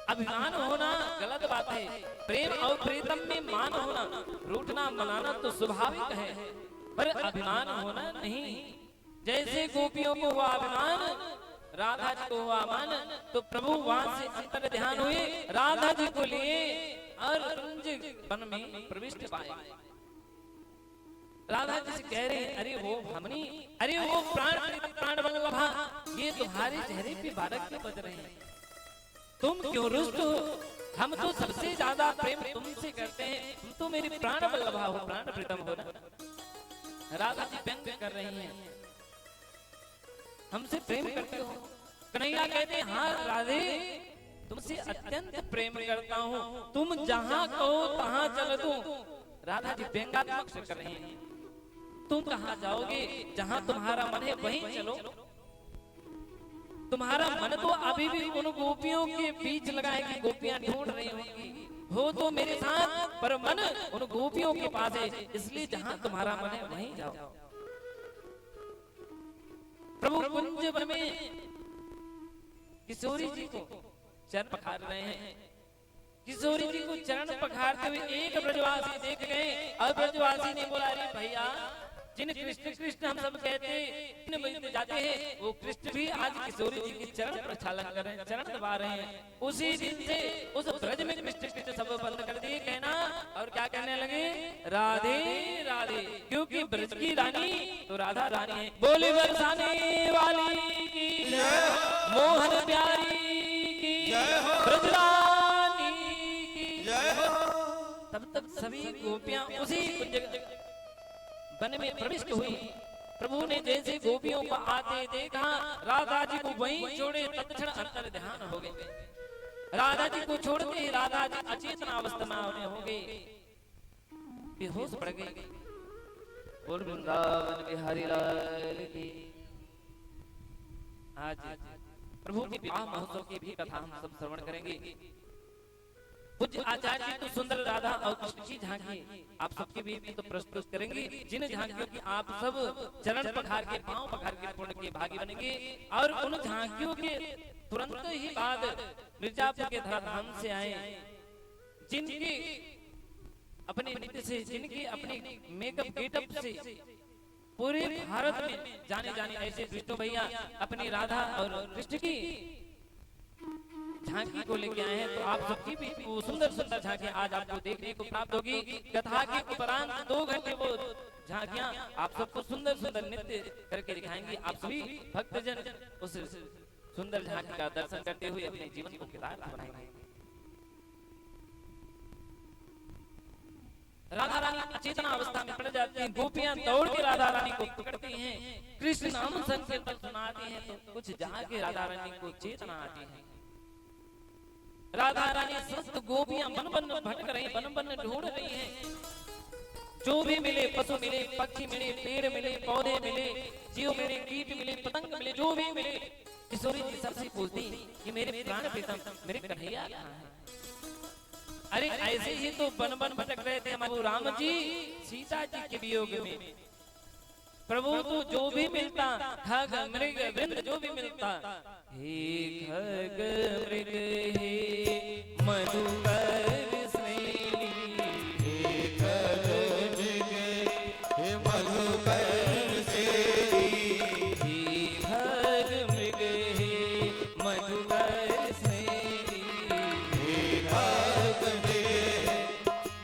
अभिमान होना गलत बात है, प्रेम और प्रीतम में मान होना, रूठना मनाना तो स्वाभाविक है, पर अभिमान होना नहीं। जैसे गोपियों को हुआ अभिमान, राधा जी को हुआ मान, तो प्रभु वहां से अंतर ध्यान हुए, राधा जी को लिए और कुंज वन में प्रविष्ट पाए। राधा जी से कह रहे अरे वो हमनी, अरे वो प्राण वल्लभा, ये तुम्हारे चेहरे पे बालक क्यों बज रहे हैं, तुम क्यों रुष्ट हो। हम तो सबसे ज्यादा प्रेम तुमसे करते हैं, तुम तो मेरे प्राण वल्लभा हो, प्राण प्रीतम हो ना। राधा जी व्यंग कर रही हैं, हमसे प्रेम करते हो। कन्हैया कहते हैं हाँ राधे तुमसे अत्यंत प्रेम करता हूँ, तुम जहाँ कहो तहाँ चल दूं। राधा जी व्यंगात्मक से कर रही हैं, तुम कहाँ जाओगे, जहाँ तुम्हारा मन है वहीं चलो। तुम्हारा मन तो अभी भी उन गोपियों के बीच लगा है कि गोपियां ढूंढ रही होंगी, हो तो मेरे साथ, पर मन उन गोपियों के पास है, इसलिए जहाँ तुम्हारा मन है वहीं जाओ। प्रभु कुंज वन में किशोरी जी को चरण पखार रहे हैं। किशोरी जी को चरण पखारते हुए एक ब्रजवासी देख गए और ब्रजवासी ने बोला, अरे भैया, जिन कृष्ण कृष्ण हम सब कहते जाते हैं, वो कृष्ण भी आज किशोरी जी के चरण प्रक्षालन कर रहे हैं, चरण दबा रहे हैं। उसी दिन से उस ब्रज में कृष्ण कृष्ण सब बंद कर दिए कहना, और क्या कहने लगे, राधे राधे, क्योंकि ब्रज की रानी तो राधा रानी है। बोली बरसाने वाली की जय, मोहन प्यारी की जय, ब्रज रानी की जय। तब तक सभी गोपियां उसी वन में प्रविष्ट हुई। प्रभु ने जैसे गोपियों को आते देखा, राधा जी को वहीं छोड़े तत्क्षण अंतर ध्यान हो गए। राधा जी को छोड़ते ही राधा जी अचेतन अवस्था में हो गए, बेहोश पड़ गए। बोल वृंदावन बिहारी लाल की। आज प्रभु के विवाह महोत्सव की भी कथा हम सब श्रवण करेंगे। कुछ आचार्य जी तो सुंदर राधा और कृष्ण की झांकी आप सबके बीच में तो प्रस्तुत करेंगे, जिन झांकियों की आप सब चरण पखार के, पांव पखार के पुण्य के भागी बनेंगे। और उन झांकियों के तुरंत ही बाद मिर्जापुर के धाम से आए, जिनके अपने नृत्य से, जिनके अपने मेकअप गेटअप से पूरे भारत में जाने जाने ऐसे विष्णु भैया अपनी राधा और कृष्ण की झांकी को लेके आए हैं। तो आप सबकी भी वो सुंदर सुंदर झांकियां आज आपको देखने को प्राप्त होगी। कथा के उपरांत 2 घंटे वो झांकियां आप सबको सुंदर सुंदर नृत्य करके दिखाएंगी। आप सभी भक्तजन उस सुंदर झांकी का दर्शन करते हुए अपने जीवन को कृतार्थ बनाएंगे। राधा रानी अचेतना अवस्था में पड़ जाती हैं। गोपियां दौड़ के राधा रानी को पकड़ती हैं, कृष्ण नाम संकीर्तन सुनाती हैं। तो कुछ जाके राधा रानी को चेतना आती है। राधा रानी समस्त गोपियां बन बन भटक रही, बन बन ढूंढ रही हैं। जो भी मिले, पशु मिले, पक्षी मिले, पेड़ मिले, पौधे मिले, जीव मिले, कीट मिले, पतंग मिले, जो भी मिले, किशोरी जी सबसे पूछती कि मेरे प्राण प्रीतम, मेरे कन्हैया कहाँ है। अरे ऐसे ही तो बन बन भटक रहे थे हमारे राम जी सीता जी के वियोग में। प्रभु तो जो भी मिलता, खग मृग वृंद जो भी मिलता, हे खग मृग हे मधुकर श्रेणी, हे खग मृग हे मधुकर श्रेणी, हे खग मृग हे मधुकर श्रेणी, हे खग मृग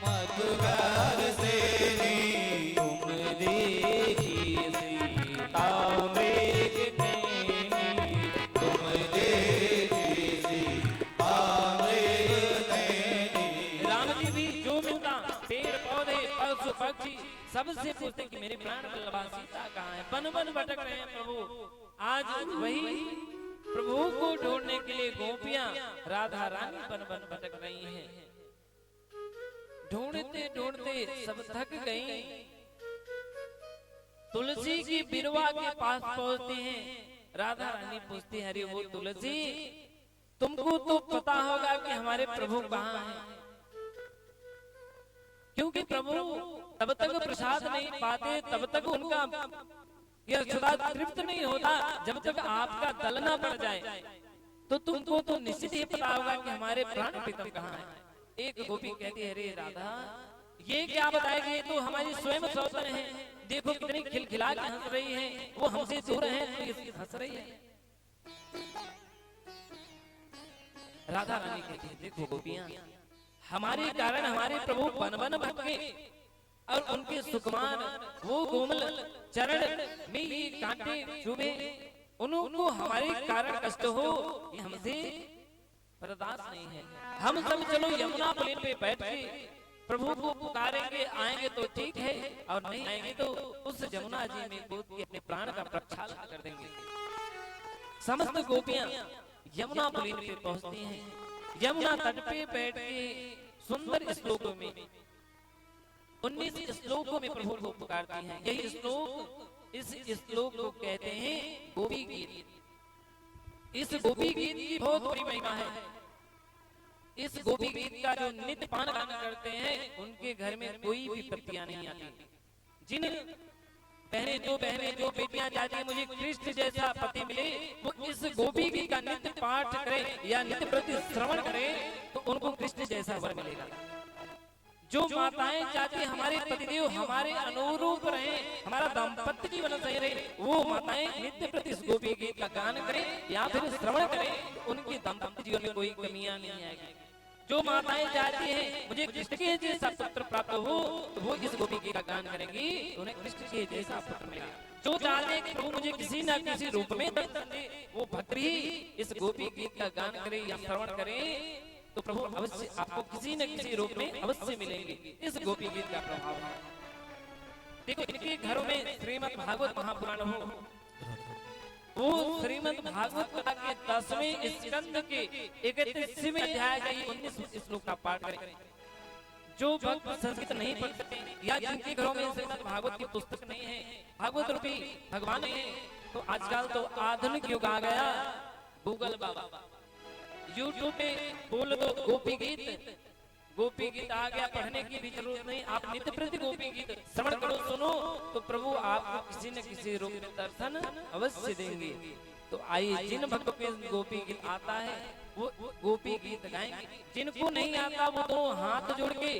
मधुकर श्रेणी। तुम देखी सीता मृग नैनी, तुम देखी सीता मृग नैनी। राम जी भी जो मिलता, पेड़ पौधे पशु पक्षी सबसे पूछते कि मेरे प्राण वल्लभा सीता कहाँ है। बन बन भटक रहे हैं प्रभु। आज वही प्रभु को ढूंढने के लिए गोपियां राधा रानी बन बन भटक रही हैं। ढूंढते ढूंढते सब थक गई। तुलसी की बिरवा के पास पहुंचते हैं। राधा रानी पूछती है, अरे वो तुलसी, तुमको तो पता होगा कि हमारे प्रभु कहाँ हैं, क्योंकि प्रभु तब तक प्रसाद नहीं पाते, तब तक उनका यह सदा तृप्त नहीं होता जब तक आपका दल न बढ़ जाए। तो तुमको तो निश्चित ही पता होगा कि हमारे प्राण प्रीतम कहाँ हैं। एक गोपी कहती है, अरे राधा, ये क्या बताएगी, ये तो हमारी स्वयं सौतन है। देखो कितनी खिलखिला के हंस रही है, वो हमसे दूर है तो ये हंस रही है। राधा रानी कहती है, देखो गोपियां, हमारे कारण हमारे प्रभु बन बन भटके और उनके सुकुमार वो कोमल चरण में ये कांटे चुभे, उनको हमारे कारण कष्ट हो, ये हमसे बर्दाश्त नहीं है। हम सब चलो यमुना पुलिन पे बैठ के प्रभु को पुकारेंगे, आएंगे तो ठीक है, और नहीं आएंगे तो उस जमुना जी में कूद के अपने प्राण का प्रक्षालन कर देंगे। समस्त गोपियां यमुना पुलिन पे पहुंचती हैं। यमुना तट पे बैठ के सुंदर श्लोकों में 19 श्लोकों में प्रभु को पुकारती हैं। यही श्लोक, इस श्लोक को कहते हैं गोपी गीत। इस गोपी गीत की बहुत बड़ी महिमा है। इस गोपी गीत का जो नित्य पान गान करते हैं, उनके घर में कोई भी विपत्तियां नहीं आती। जिन बहनें जो बेटियां चाहती हैं मुझे कृष्ण जैसा पति मिले, वो इस गोपी गीत का नित्य पाठ करे या नित्य प्रति श्रवण करे तो उनको कृष्ण जैसा वर मिलेगा। जो माताएं चाहती हैं हमारे पतिदेव हमारे अनुरूप रहे, हमारा दाम्पत्य जीवन सही रहे, वो माताएं नित्य प्रति इस गोपी गीत का गान करें या फिर श्रवण करें, तो उनके दाम्पत्य जीवन में कोई कमियां नहीं आएगी। जो माताएं चाहती हैं मुझे कृष्ण के जैसा पुत्र प्राप्त हो, तो वो इस गोपी गीत का गान करेंगी, उन्हें कृष्ण के जैसा पुत्र मिलेगा। जो चाहते हैं कि प्रभु मुझे किसी न किसी रूप में दर्शन दे, वो भक्त भी इस गोपी गीत का गान करे या श्रवण करे, तो प्रभु अवश्य आपको किसी न किसी रूप में अवश्य मिलेंगे। इस गोपी गीत का प्रभाव है। देखो इनके घरों में श्रीमद् भागवत महापुराण हो, वो श्रीमद् भागवत कथा के 10वें स्कंद के 31वें अध्याय का 19 श्लोक का पाठ करें। जो भक्त संस्कृत नहीं पढ़ सकते या जिनके घरों में श्रीमद् भागवत की पुस्तक नहीं है, भागवत रूपी भगवान है, तो आजकल तो आधुनिक युग आ गया। गूगल बाबा यूट्यूब पे बोल दो गोपी गीत आ गया, पढ़ने की भी जरूरत नहीं। आप नित्य प्रति गोपी गीत श्रवण करो, सुनो, तो प्रभु आपको किसी न किसी रूप में दर्शन अवश्य देंगे। तो आइए जिन भक्तों के गोपी गीत आता है वो गोपी गीत गाएंगे, जिनको नहीं आता वो तो हाथ जोड़ के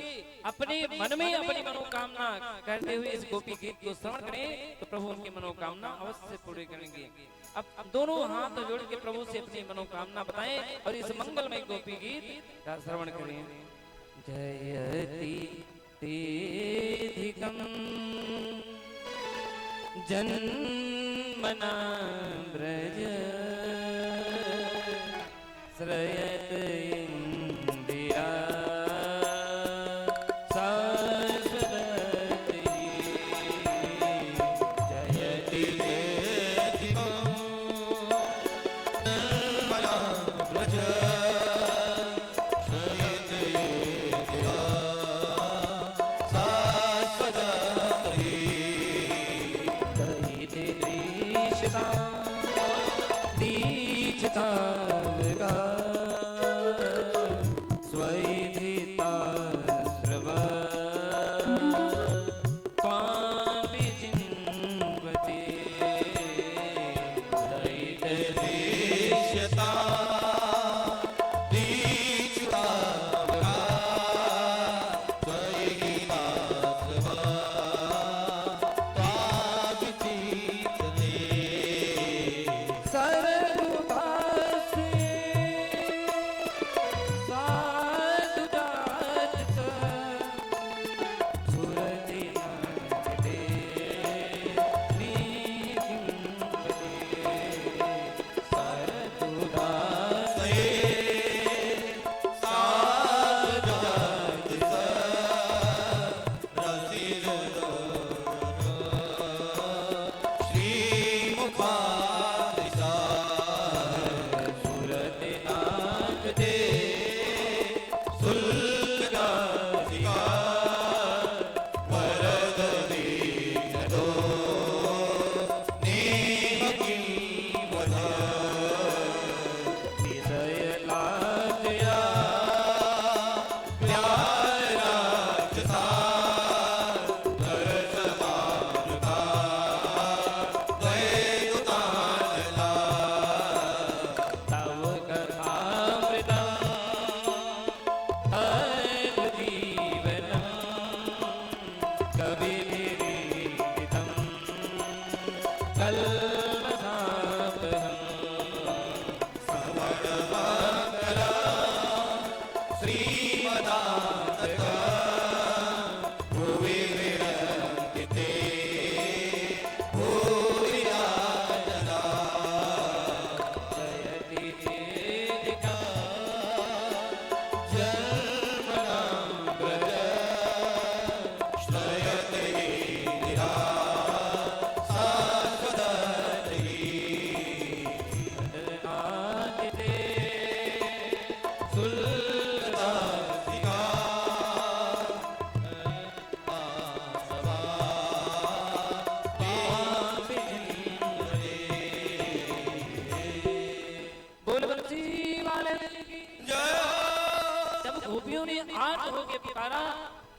अपने मन में अपनी मनोकामना करते हुए इस गोपी गीत को श्रवण करें, तो प्रभु उनकी मनोकामना अवश्य पूरी करेंगे। अब दोनों हाथ जोड़ के प्रभु से अपनी मनोकामना बताएं और इस मंगलमय गोपी गीत का श्रवण करें। जयति तेधिकं जन्मना ब्रज श्रयत इंदिरा शाश्वती। जयति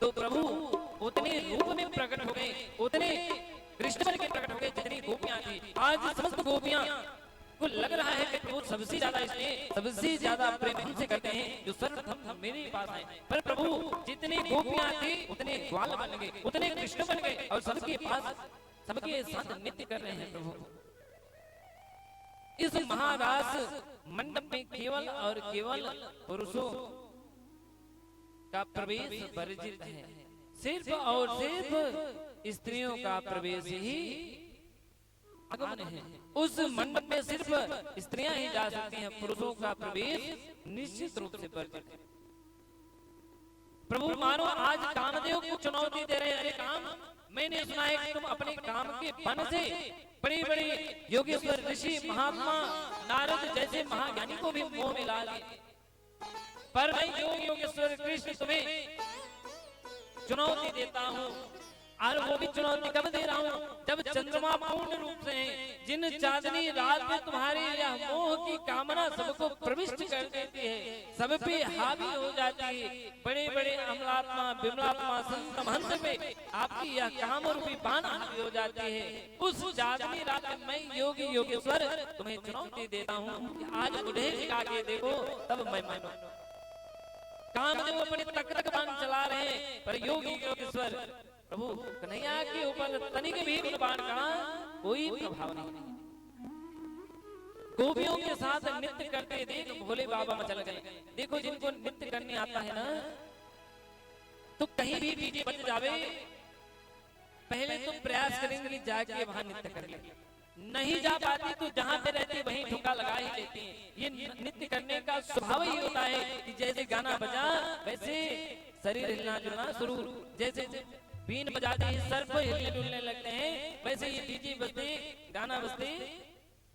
तो प्रभु उतने रूप में प्रकट हो गए, उतने कृष्ण बन के प्रकट हो गए। जितनी गोपियां थी, आज समस्त गोपियां को लग रहा है कि प्रभु सबसे ज्यादा इसलिए सबसे ज्यादा प्रेम हमसे करते हैं जो सर्वप्रथम मेरे पास आए। पर प्रभु जितनी गोपियां थी उतने ग्वाल बन गए, उतने कृष्ण बन गए और सबके पास सबके साथ नृत्य कर रहे हैं। प्रभु इस महारास मंडप में केवल और केवल पुरुषों का प्रवेश वर्जित है, सिर्फ और सिर्फ स्त्रियों का प्रवेश ही आगमन है। उस मंडप में सिर्फ स्त्रियां ही जा सकती हैं, पुरुषों का प्रवेश निश्चित रूप से वर्जित है। प्रभु मानो आज कामदेव को चुनौती दे रहे हैं, अरे काम, मैंने सुना है कि तुम अपने काम के बन से बड़े बड़े योगेश्वर ऋषि महात्मा नारद जैसे महाज्ञानी को भी मोह में ला लिए, पर मैं योगेश्वर कृष्ण तुम्हें चुनौती देता हूँ। और वो भी चुनौती कब दे रहा हूँ, जब चंद्रमा पूर्ण रूप से जिन चांदनी रात में तुम्हारे यह मोह की कामना सबको प्रविष्ट कर देती है, सब पे हावी हो जाती है, बड़े बड़े अमलात्मा विमलात्मा संत महंत पे आपकी यह काम रूपी बाण हावी हो जाती है। उस चांदनी रात में मैं योगी योगेश्वर तुम्हें चुनौती देता हूँ, आज मुझे दिखा के देखो तब मैं मानूं। कामदेव अपने तक बाण चला रहे हैं, पर योगी योगेश्वर प्रभु कन्हैया के ऊपर तनिक भी बाण का कोई प्रभाव नहीं। गोपियों के साथ नृत्य करते देख भोले बाबा मचल गए। देखो जिनको नृत्य करने आता है ना, तो कहीं भी डीजे बज जावे, पहले तो प्रयास करेंगे कि जाके वहां नृत्य कर ले, नहीं जा पाती तो जहां पे रहती वहीं ठुका लगा ही लेती हैं। ये नृत्य करने का स्वभाव ही होता है कि जैसे गाना बजा वैसे शरीर हिलना जुलना शुरू, जैसे बीन बजाते ही सर को हिलने डुलने लगते हैं, वैसे ये डीजे बजते गाना बजते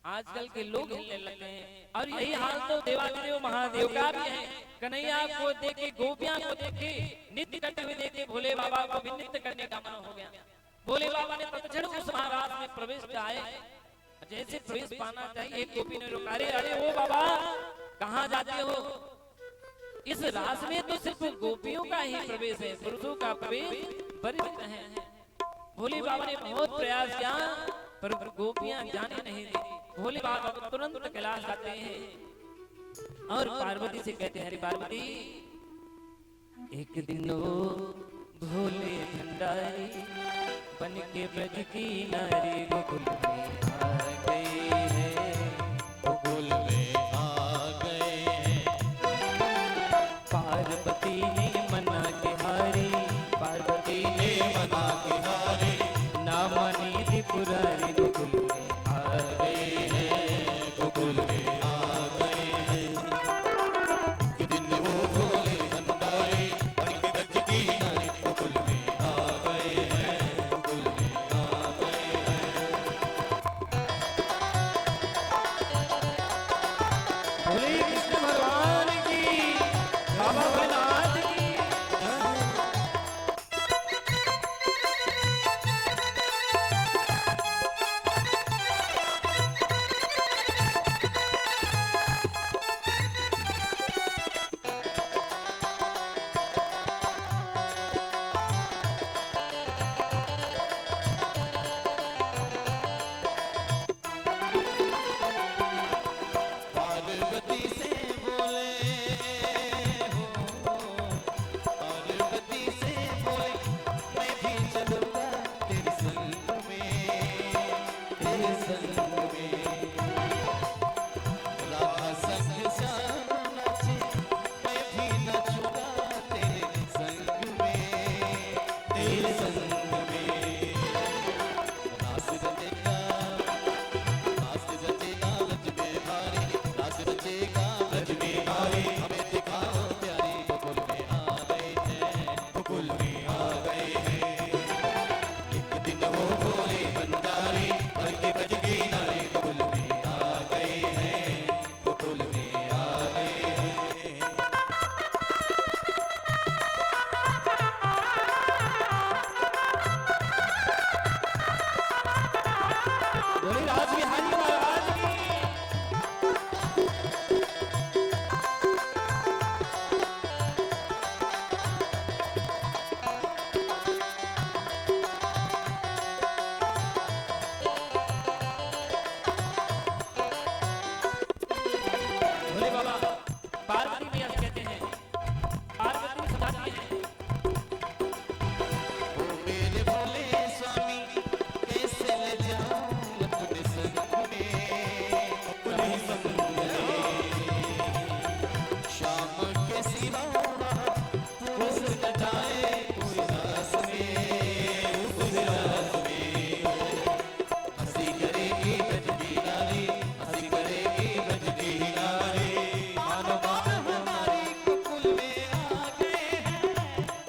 आजकल के लोग हिलने लगते हैं। और यही हाल तो देवादिदेव महादेव का भी है। कन्हैया को देखे, गोपियां को देखे, नृत्य करते हुए देखे भोले बाबा को भी नृत्य करने का मन हो गया। भोले बाबा ने तत्क्षण उस महाराज में प्रवेश आए, जैसे प्रवेश पाना चाहिए एक गोपी ने रोका, अरे ओ बाबा कहाँ जाते हो, इस रास में तो सिर्फ गोपियों का ही प्रवेश है, पुरुषों का प्रवेश वर्जित है। भोले बाबा ने बहुत प्रयास किया पर गोपियां जाने नहीं दी। भोले बाबा को तुरंत कैलाश आते हैं और पार्वती से कहते हैं, हरि पार्वती एक दिन भोले भंडारी बन के ब्रज की नारी गोकुल में आ गई है, गोकुल में आ गए हैं। पार्वती ने मना के हारी, पार्वती ने मना के हारे, ना मानी त्रिपुरारी गोकुल में आ गए हैं, गोकुल में आ गए हैं। एक दिन वो भोले भंडारी बन के ब्रज की नारी गोकुल में आ गए हैं, गोकुल में आ गए हैं। बोले कृष्ण भगवान की, बाबा भोलेनाथ की।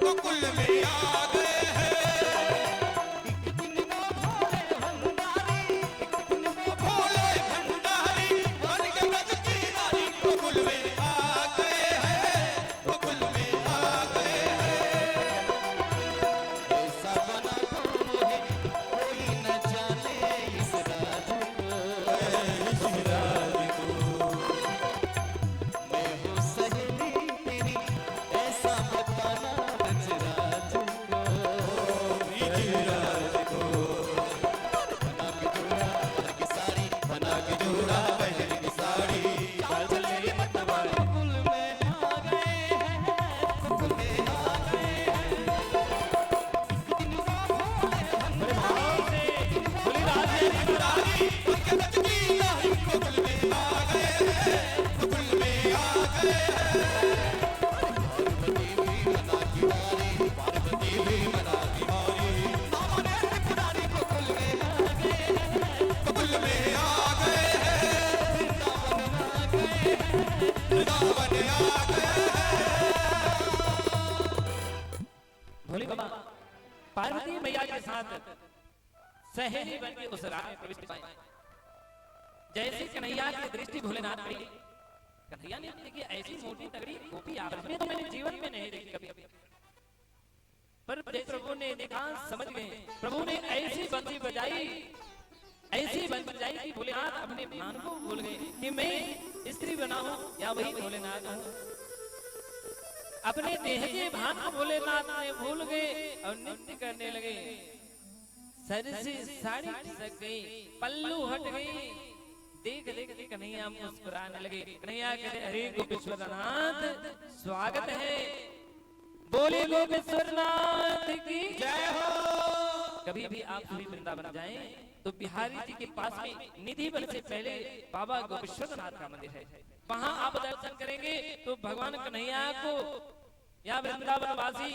गोकुल में आ गए हैं भोले भंडारी बन के ब्रज की नारी गोकुल में आ गए हैं गोकुल में आ गए हैं ऐसा बना है कोई न जाने इस राज को मैं हूँ सहेली तेरी ऐसा बताना ब्रजराज को बना के जोड़ा पहन की साड़ी चाल चले मतवाले गोकुल में आ गए हैं गोकुल में आ गए हैं उनके ब्रज की नारी गोकुल में आ गए हैं गोकुल में आ गए हैं पार्वती भी मना की मारी नामने त्रिपुरारी गोकुल में आ गए हैं गोकुल में आ गए हैं वृंदावन आ गए भोले बाबा पार्वती मैया के साथ सहेली बन के उस रात में प्रवेश पाए। जैसे कन्हैया की दृष्टि भोलेनाथ पड़ी, कन्हैया ने देखी ऐसी मोटी तगड़ी गोपी आपस में तो मैंने जीवन में नहीं देखी कभी। पर जब प्रभु ने देखा समझ गए, प्रभु ने ऐसी बंसी बजाई कि भोलेनाथ अपने प्राण को भूल गए कि मैं स्त्री बना हूं या वही भोलेनाथ हूं। अपने देह के भान को भोलेनाथ ने भूल गए और नृत्य करने लगे। सर से साड़ी खिसक गई, पल्लू हट गई। देख देख के कन्हैया मुस्कुराने लगे। कन्हैया कहते हरे गोपेश्वरनाथ स्वागत है, बोले गोपेश्वरनाथ की जय हो। कभी भी आप सभी वृंदावन जाएं तो बिहारी जी के पास में निधि वन से पहले बाबा गोपेश्वरनाथ का मंदिर है। वहां आप दर्शन करेंगे तो भगवान कन्हैया को या वृंदावन वासी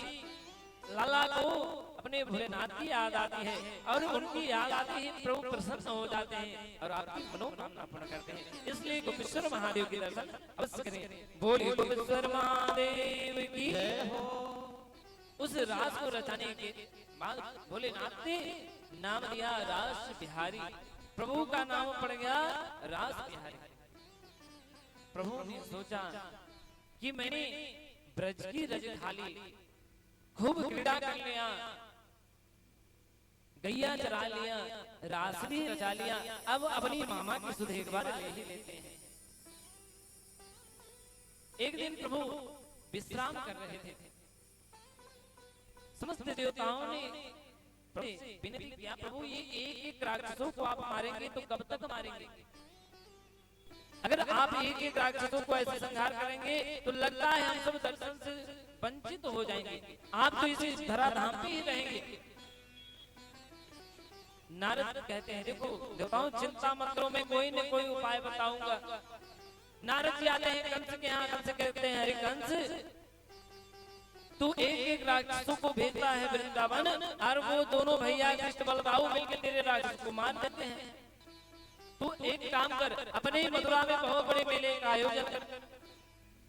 लाला को अपने भोलेनाथ की याद आती है और उनकी याद आती है प्रभु प्रसन्न हो जाते हैं और आपकी मनोकामना पूर्ण करते हैं। इसलिए गोपेश्वर महादेव के दर्शन अवश्य करें। बोले गोपेश्वर महादेव की जय हो। उस रास को रचाने के बाद भोलेनाथ ने नाम दिया रास बिहारी। प्रभु का नाम पड़ गया रास बिहारी। प्रभु ने सोचा कि मैंने ब्रज की रजधाली खूब क्रीड़ा कर लिया, गैया चरा लिया, रास भी रचा लिया, अब अपनी मामा की सुध एक बार ले ही लेते हैं। एक दिन प्रभु विश्राम कर रहे थे। समस्त देवताओं ने विनती किया, प्रभु ये एक एक राक्षसों को आप मारेंगे तो कब तक मारेंगे? अगर आप एक एक राक्षसों को ऐसे संहार करेंगे तो लगता है हम सब दर्शन से वंचित हो जाएंगे, आप तो इसी धराधाम पे ही रहेंगे। नारद कहते हैं देखो देवताओं चिंता मत करो, मैं कोई न कोई उपाय बताऊंगा। नारद जी आते हैं कंस के यहाँ। कंस कहते हैं अरे कंस तू एक एक राक्षसों को भेजता है वृंदावन और वो दोनों भैया कृष्ण बलदाऊ मिलकर तेरे राक्षस को मार देते हैं। तू एक काम कर, अपने मथुरा में बहुत बड़े मेले का आयोजन कर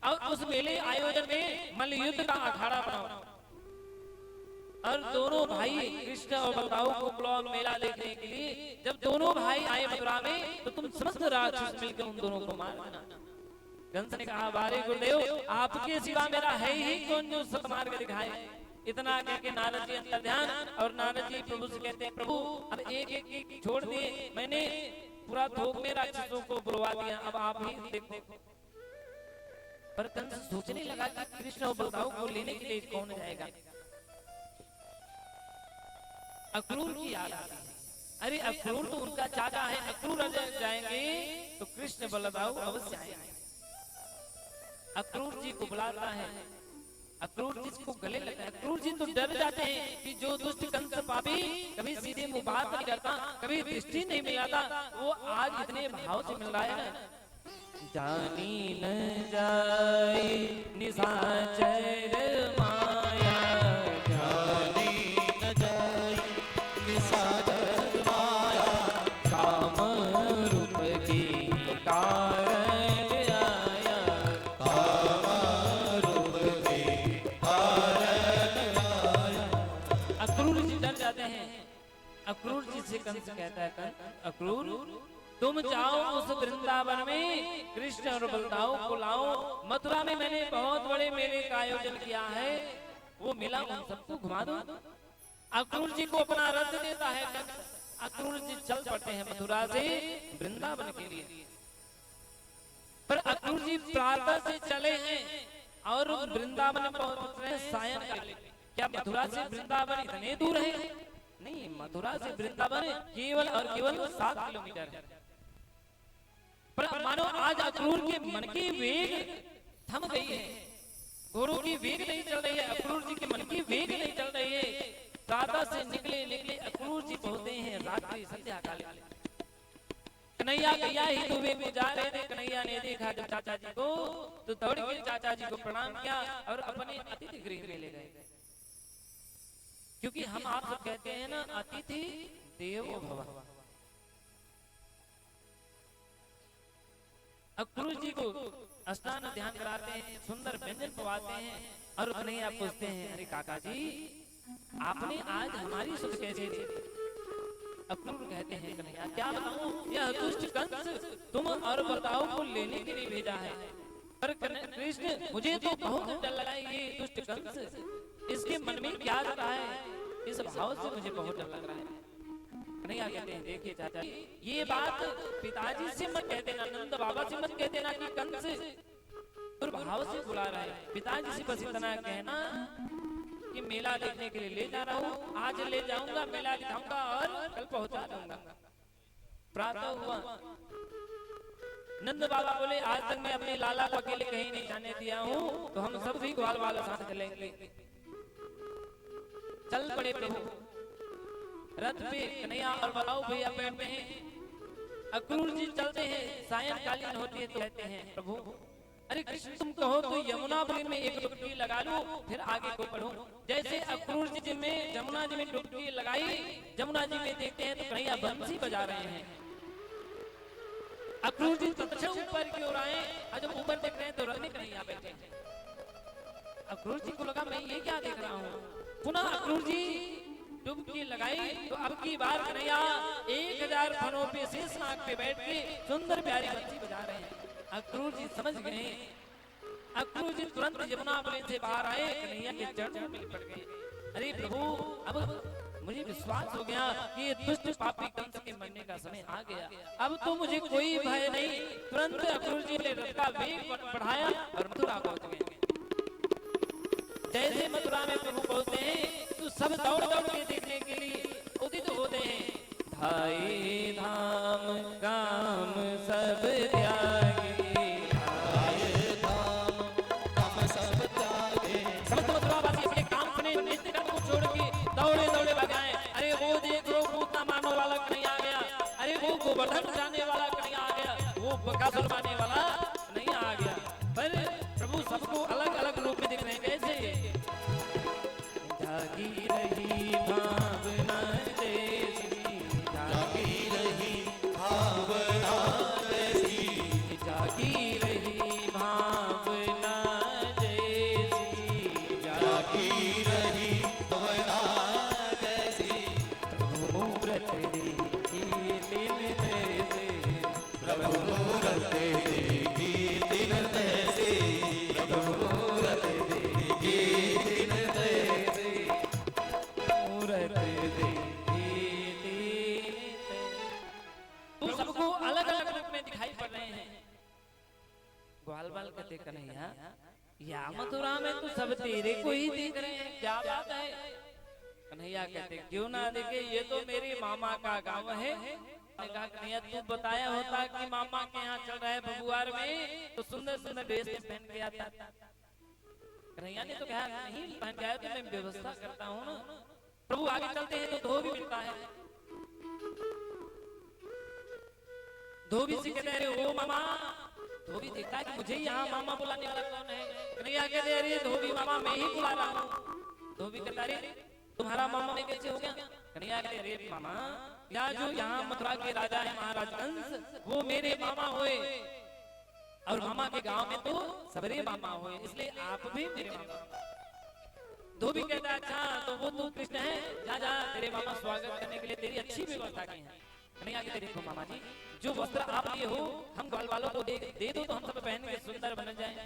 और उस मेले आयोजन में मल्ल युद्ध का अखाड़ा बनाओ और दोनों भाई कृष्ण और बलदाऊ को बुलाओ मेला देखने के लिए। जब दोनों भाई आए मथुरा में तो तुम समस्त राक्षस मिलकर उन दोनों को मार देना। कंस ने कहा बारे गुरुदेव आपके सिवा मेरा है ही कौन जो सतमार्ग दिखाए। इतना कह के नारद जी अंतर ध्यान और नारद जी प्रभु से कहते हैं प्रभु अब एक एक छोड़ दिए, मैंने पूरा थोक में राक्षसों को बुलवा दिया, अब आप ही देखो। पर कंस सोचने लगा कि कृष्ण और बलदाऊ को लेने के लिए कौन जाएगा। अक्रूर की याद आती है, अरे अक्रूर तो उनका चाचा है, अक्रूर जाएंगे तो कृष्ण बलदाऊ अवश्य आएंगे। अक्रूर जी को बुलाता है, अक्रूर जी को गले लगता है। अक्रूर जी तो डर जाते हैं कि जो दुष्ट कंस पापी कभी सीधे मुंह बात नहीं करता, कभी दृष्टि नहीं मिलाता, वो आज इतने भाव से मिल रहा है ना। जानी न जाए निशाचर माया, जानी न जाए निशाचर माया, काम रूप की कारण आया, काम रूप के कंस कहता है, अक्रूर तुम जाओ उस वृंदावन में कृष्ण और बलदाऊ को लाओ। मथुरा में मैंने बहुत बड़े मेले का आयोजन किया है, वो मिला उन सबको घुमा दो। अक्रूर जी को अपना रथ देता है कंस। अक्रूर जी चल पड़ते हैं मथुरा से वृंदावन के लिए। पर अक्रूर जी प्रातः से चले हैं और वृंदावन पहुंच रहे हैं सायंकाल। क्या मथुरा से वृंदावन इतने दूर है? नहीं, मथुरा से वृंदावन केवल और केवल 7 किलोमीटर है। पर मानो आज अक्रूर के मन की वेग थम गई है, घोड़ों की वेग नहीं चल रही है, अक्रूर जी के मन की वेग नहीं चल रही है। प्रातः से निकले अक्रूर जी पहुंचते हैं रात्रि संध्या काल। कन्हैया गैया ही डूबे को जा रहे थे। कन्हैया ने देखा जब चाचा जी को तो दौड़ के चाचा जी को प्रणाम किया और अपने अतिथि गृह में ले गए। क्योंकि हम आप सब कहते हैं ना, अतिथि देवो भव। अक्रूर जी को स्नान ध्यान कराते हैं, सुंदर व्यंजन पवाते हैं और कन्हैया पूछते हैं, अरे काका जी आपने आज हमारी सुध कैसे दी? अक्रूर कहते हैं, कन्हैया क्या बताऊं, यह दुष्ट कंस तुम और बलदाऊ को लेने के लिए भेजा है। पर कृष्ण मुझे तो बहुत डर लगा, ये दुष्ट कंस इसके मन में क्या रहा है, इस भाव से मुझे बहुत डर लग रहा है। कन्हैया कहते हैं, देखिए चाचा ये बात पिताजी से मत कह देना, नंद बाबा से मत कह देना कि कंस दुर्भाव से बुला रहा है। पिताजी से बस इतना कहना कि मेला देखने के लिए ले जा रहा हूँ, आज ले जाऊंगा, मेला दिखाऊंगा और कल पहुंचा दूंगा। प्रातः हुआ, नंद बाबा बोले आज तक मैं अपने लाला को अकेले कहीं नहीं जाने दिया हूँ, तो हम सब भी ग्वाल वाला साथ चलेंगे। चल पड़े प्रभु रथ पे, कन्हैया और बलदाऊ भैया बैठते हैं। अक्रूर जी चलते हैं, सायंकालीन होती है तो कहते हैं, प्रभु अरे कृष्ण तुम कहो तो यमुना में एक डुबकी लगा लो, फिर आगे को बढ़ो। जैसे अक्रूर जी में जमुना जी में डुबकी लगाई, जमुना जी में देखते हैं तो कन्हैया बंसी बजा रहे हैं। अक्रूर जी तत्क्षण ऊपर की ओर आए और जब ऊपर देख रहे हैं तो रथ में कन्हैया बैठे हैं। अक्रूर जी को लगा मैं ये क्या देख रहा हूँ। पुनः अक्रूर जी डुबकी लगाई तो अब की बार कन्हैया 1000 फनों पे शेषनाग पे बैठ के सुंदर प्यारी बंसी बजा रहे हैं। अक्रूर जी समझ गए। अक्रूर जी तुरंत यमुना से बाहर आए, कन्हैया के चरणों में लिपट गए। अरे प्रभु अब मुझे विश्वास हो गया कि ये दुष्ट पापी कंस के मरने का समय आ गया, अब तो मुझे कोई भय नहीं। तुरंत अक्रूर जी ने रथ का वेग बढ़ाया और मथुरा पहुंच गए। जैसे मथुरा में प्रभु पहुंचते हैं तो सब दौड़ दौड़ के देखने के लिए उदित होते हैं। धाई धाम काम सब त्यागे, समस्त मथुरावासी अपने काम अपने नित्य कर्म को छोड़ के दौड़े दौड़े भगाए। अरे वो देख लो पूतना मारने वाला कन्हैया आ गया, अरे वो गोवर्धन जाने वाला कन्हैया आ गया, वो बकासुर मारने वाला कन्हैया आ गया। पर प्रभु सबको अलग अलग रूप में दिख रहे हैं। कैसे जागी रही भावना जैसी, जागी रही भावना जैसी, जागी रही भावना जैसी, जागी रही भावना जैसी, प्रभु मूरत देखी दिन तैसे, प्रभु मूरत देखी दिन तैसे, प्रभु मूरत देखी दिन तैसे, मूरत देखी दिन तैसे। तो सबको अलग अलग रूप में दिखाई पड़ रहे हैं। ग्वाल बाल कहते कन्हैया या मथुरा में तो सब तेरे को ही देख रहे हैं, क्या बात है? कन्हैया कहते क्यों ना देखे, ये तो मेरे मामा का गांव है। कहा कन्हैया तू बताया होता कि मामा के यहाँ चल रहा है बबुआर में, तो सुंदर सुंदर ड्रेस पहन के आता। कन्हैया ने तो कहा नहीं पहन के आया तो मैं व्यवस्था करता हूँ ना। प्रभु आगे चलते हैं तो धोबी मिलता है। धोबी से कहते हैं ओ मामा। धोबी देखता है कि मुझे यहाँ मामा बुलाने वाला कौन है। कन्हैया कहते अरे धोबी मामा मैं ही बुला रहा हूँ। धोबी कहता अरे तुम्हारा मामा में कैसे हो गया? कन्हैया कहते अरे मामा या जो यहाँ मथुरा के राजा है महाराज कंस, वो मेरे मामा हुए और मामा के गांव में तो सबरे मामा हुए, इसलिए आप भी मेरे मामा। धोबी कहता है अच्छा तो वो तू कृष्ण है, जा जा तेरे मामा स्वागत करने के लिए तेरी अच्छी व्यवस्था की है। नहीं आगे देखो मामा जी, जो वस्त्र आप लिए हो हम ग्वाल वालों को दे दो तो हम सब पहन के सुंदर बन जाए।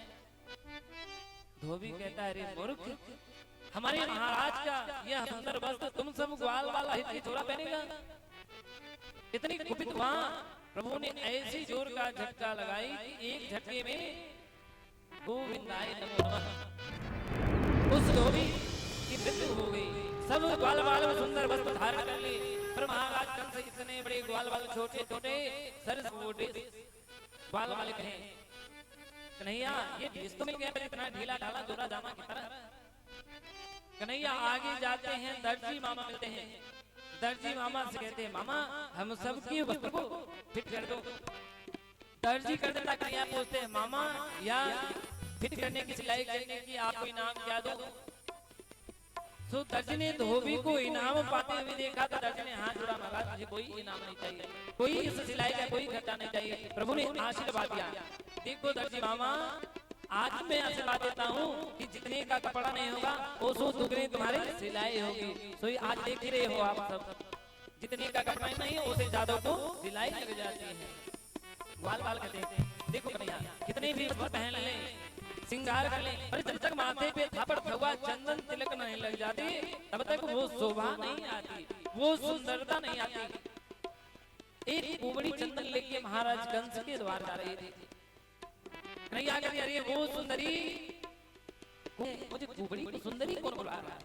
धोबी कहता है अरे मूर्ख, हमारे महाराज का यह सुंदर वस्त्र तुम सब ग्वाल वाला ही थोड़ा पहनेगा। इतनी कुपित वहां प्रभु ने ऐसी जोर का झटका लगाई कि एक झटके में गोविंदाय नमो नमः उस धोबी की मृत्यु हो गई। सब ग्वाल वाले सुंदर वस्त्र धारण कर लिए, पर महाराज कंस इतने बड़े ग्वाल वाले छोटे छोटे सरस मोटे ग्वाल वाले कहे कन्हैया ये ड्रेस तो मिल गया, पर इतना ढीला ढाला जोरा जामा की तरह। कन्हैया आगे जाते हैं, दर्जी मामा मिलते हैं। दर्जी मामा से कहते हैं मामा हम सबके वस्त्र को फिट कर दो। दर्जी कर देता, कन्हैया पूछते हैं मामा या फिट करने की सिलाई करने की आपको इनाम क्या दो। तो दर्जी ने धोबी को इनाम पाते हुए देखा तो दर्जी ने हाथ जोड़ा, महाराज मुझे कोई इनाम नहीं चाहिए, कोई इस सिलाई का कोई घाटा नहीं चाहिए। प्रभु ने आशीर्वाद दिया, देखो दर्जी मामा आज मैं आशीर्वाद देता हूँ कि जितने का कपड़ा नहीं होगा वो सो दुगने तुम्हारे सिलाई होगी। तो आज देख ही रहे हो आप सब, जितने का कपड़ा नहीं है उसे ज्यादा को सिलाई लग जाती है। ग्वाल बाल कहते हैं देखो कन्हैया कितने भी वस्त्र पहन ले, सिंगार कर ले, पर जब तक माथे पे थापड़ हुआ चंदन तिलक नहीं लग जाती तब तक वो शोभा नहीं आती, वो सुंदरता नहीं आती। एक कुबड़ी चंदन लेके महाराज कंस के द्वार जा रही थी। नहीं आ गई, अरे वो सुंदरी, मुझे कुबड़ी को सुंदरी कौन बुला रहा है?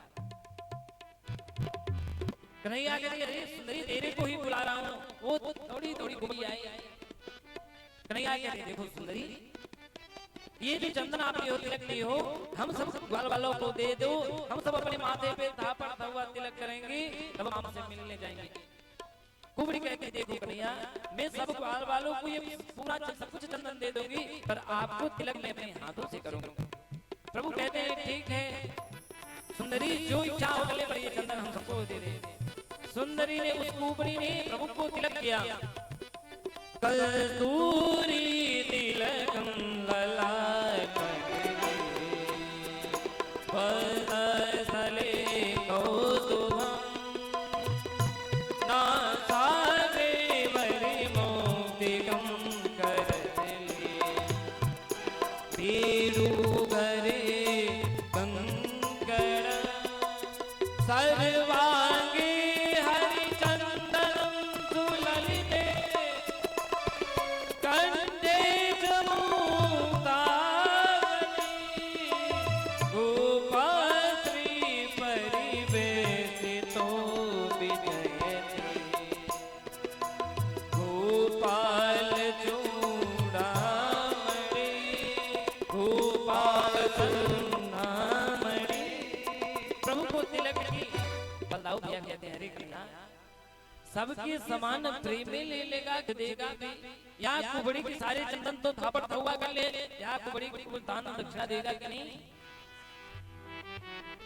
कन्हैया कहती अरे सुंदरी तेरे को ही बुला रहा हूँ, वो थोड़ी थोड़ी कुबड़ी आई। कन्हैया कहती देखो सुंदरी ये जो चंदन आप लियो तिलक लियो हम सब ग्वाल वालों को दे दो, हम सब अपने माथे पे थापड़ हुआ तिलक करेंगे तब हम आपसे मिलने जाएंगे। कुबड़ी कहती देखो कन्हैया मैं सब ग्वाल वालों को ये पूरा सब कुछ चंदन दे दूंगी, पर आपको तिलक मैं अपने हाथों से करूंगा। प्रभु कहते हैं ठीक है सुंदरी जो इच्छा हो ले, पर ये चंदन हम सबको दे दे। सुंदरी ने उस कुबड़ी ने प्रभु को तिलक किया। कस्तूरी तिलकम ललाटपटे वदनस्थले कौस्तुभम् नासाग्रे वरिमौक्तिकं करतले पीयूगरे कंकण सर्वांगे हरिचंदनं सुललिते कंठे कहते हैं अरे कृष्णा सबके समान प्रेम ले लेगा देगा भी, या कुबड़ी की सारे चंदन तो थापड़ हुआ कर ले, या कुबड़ी की कुछ दान दक्षिणा देगा कि नहीं।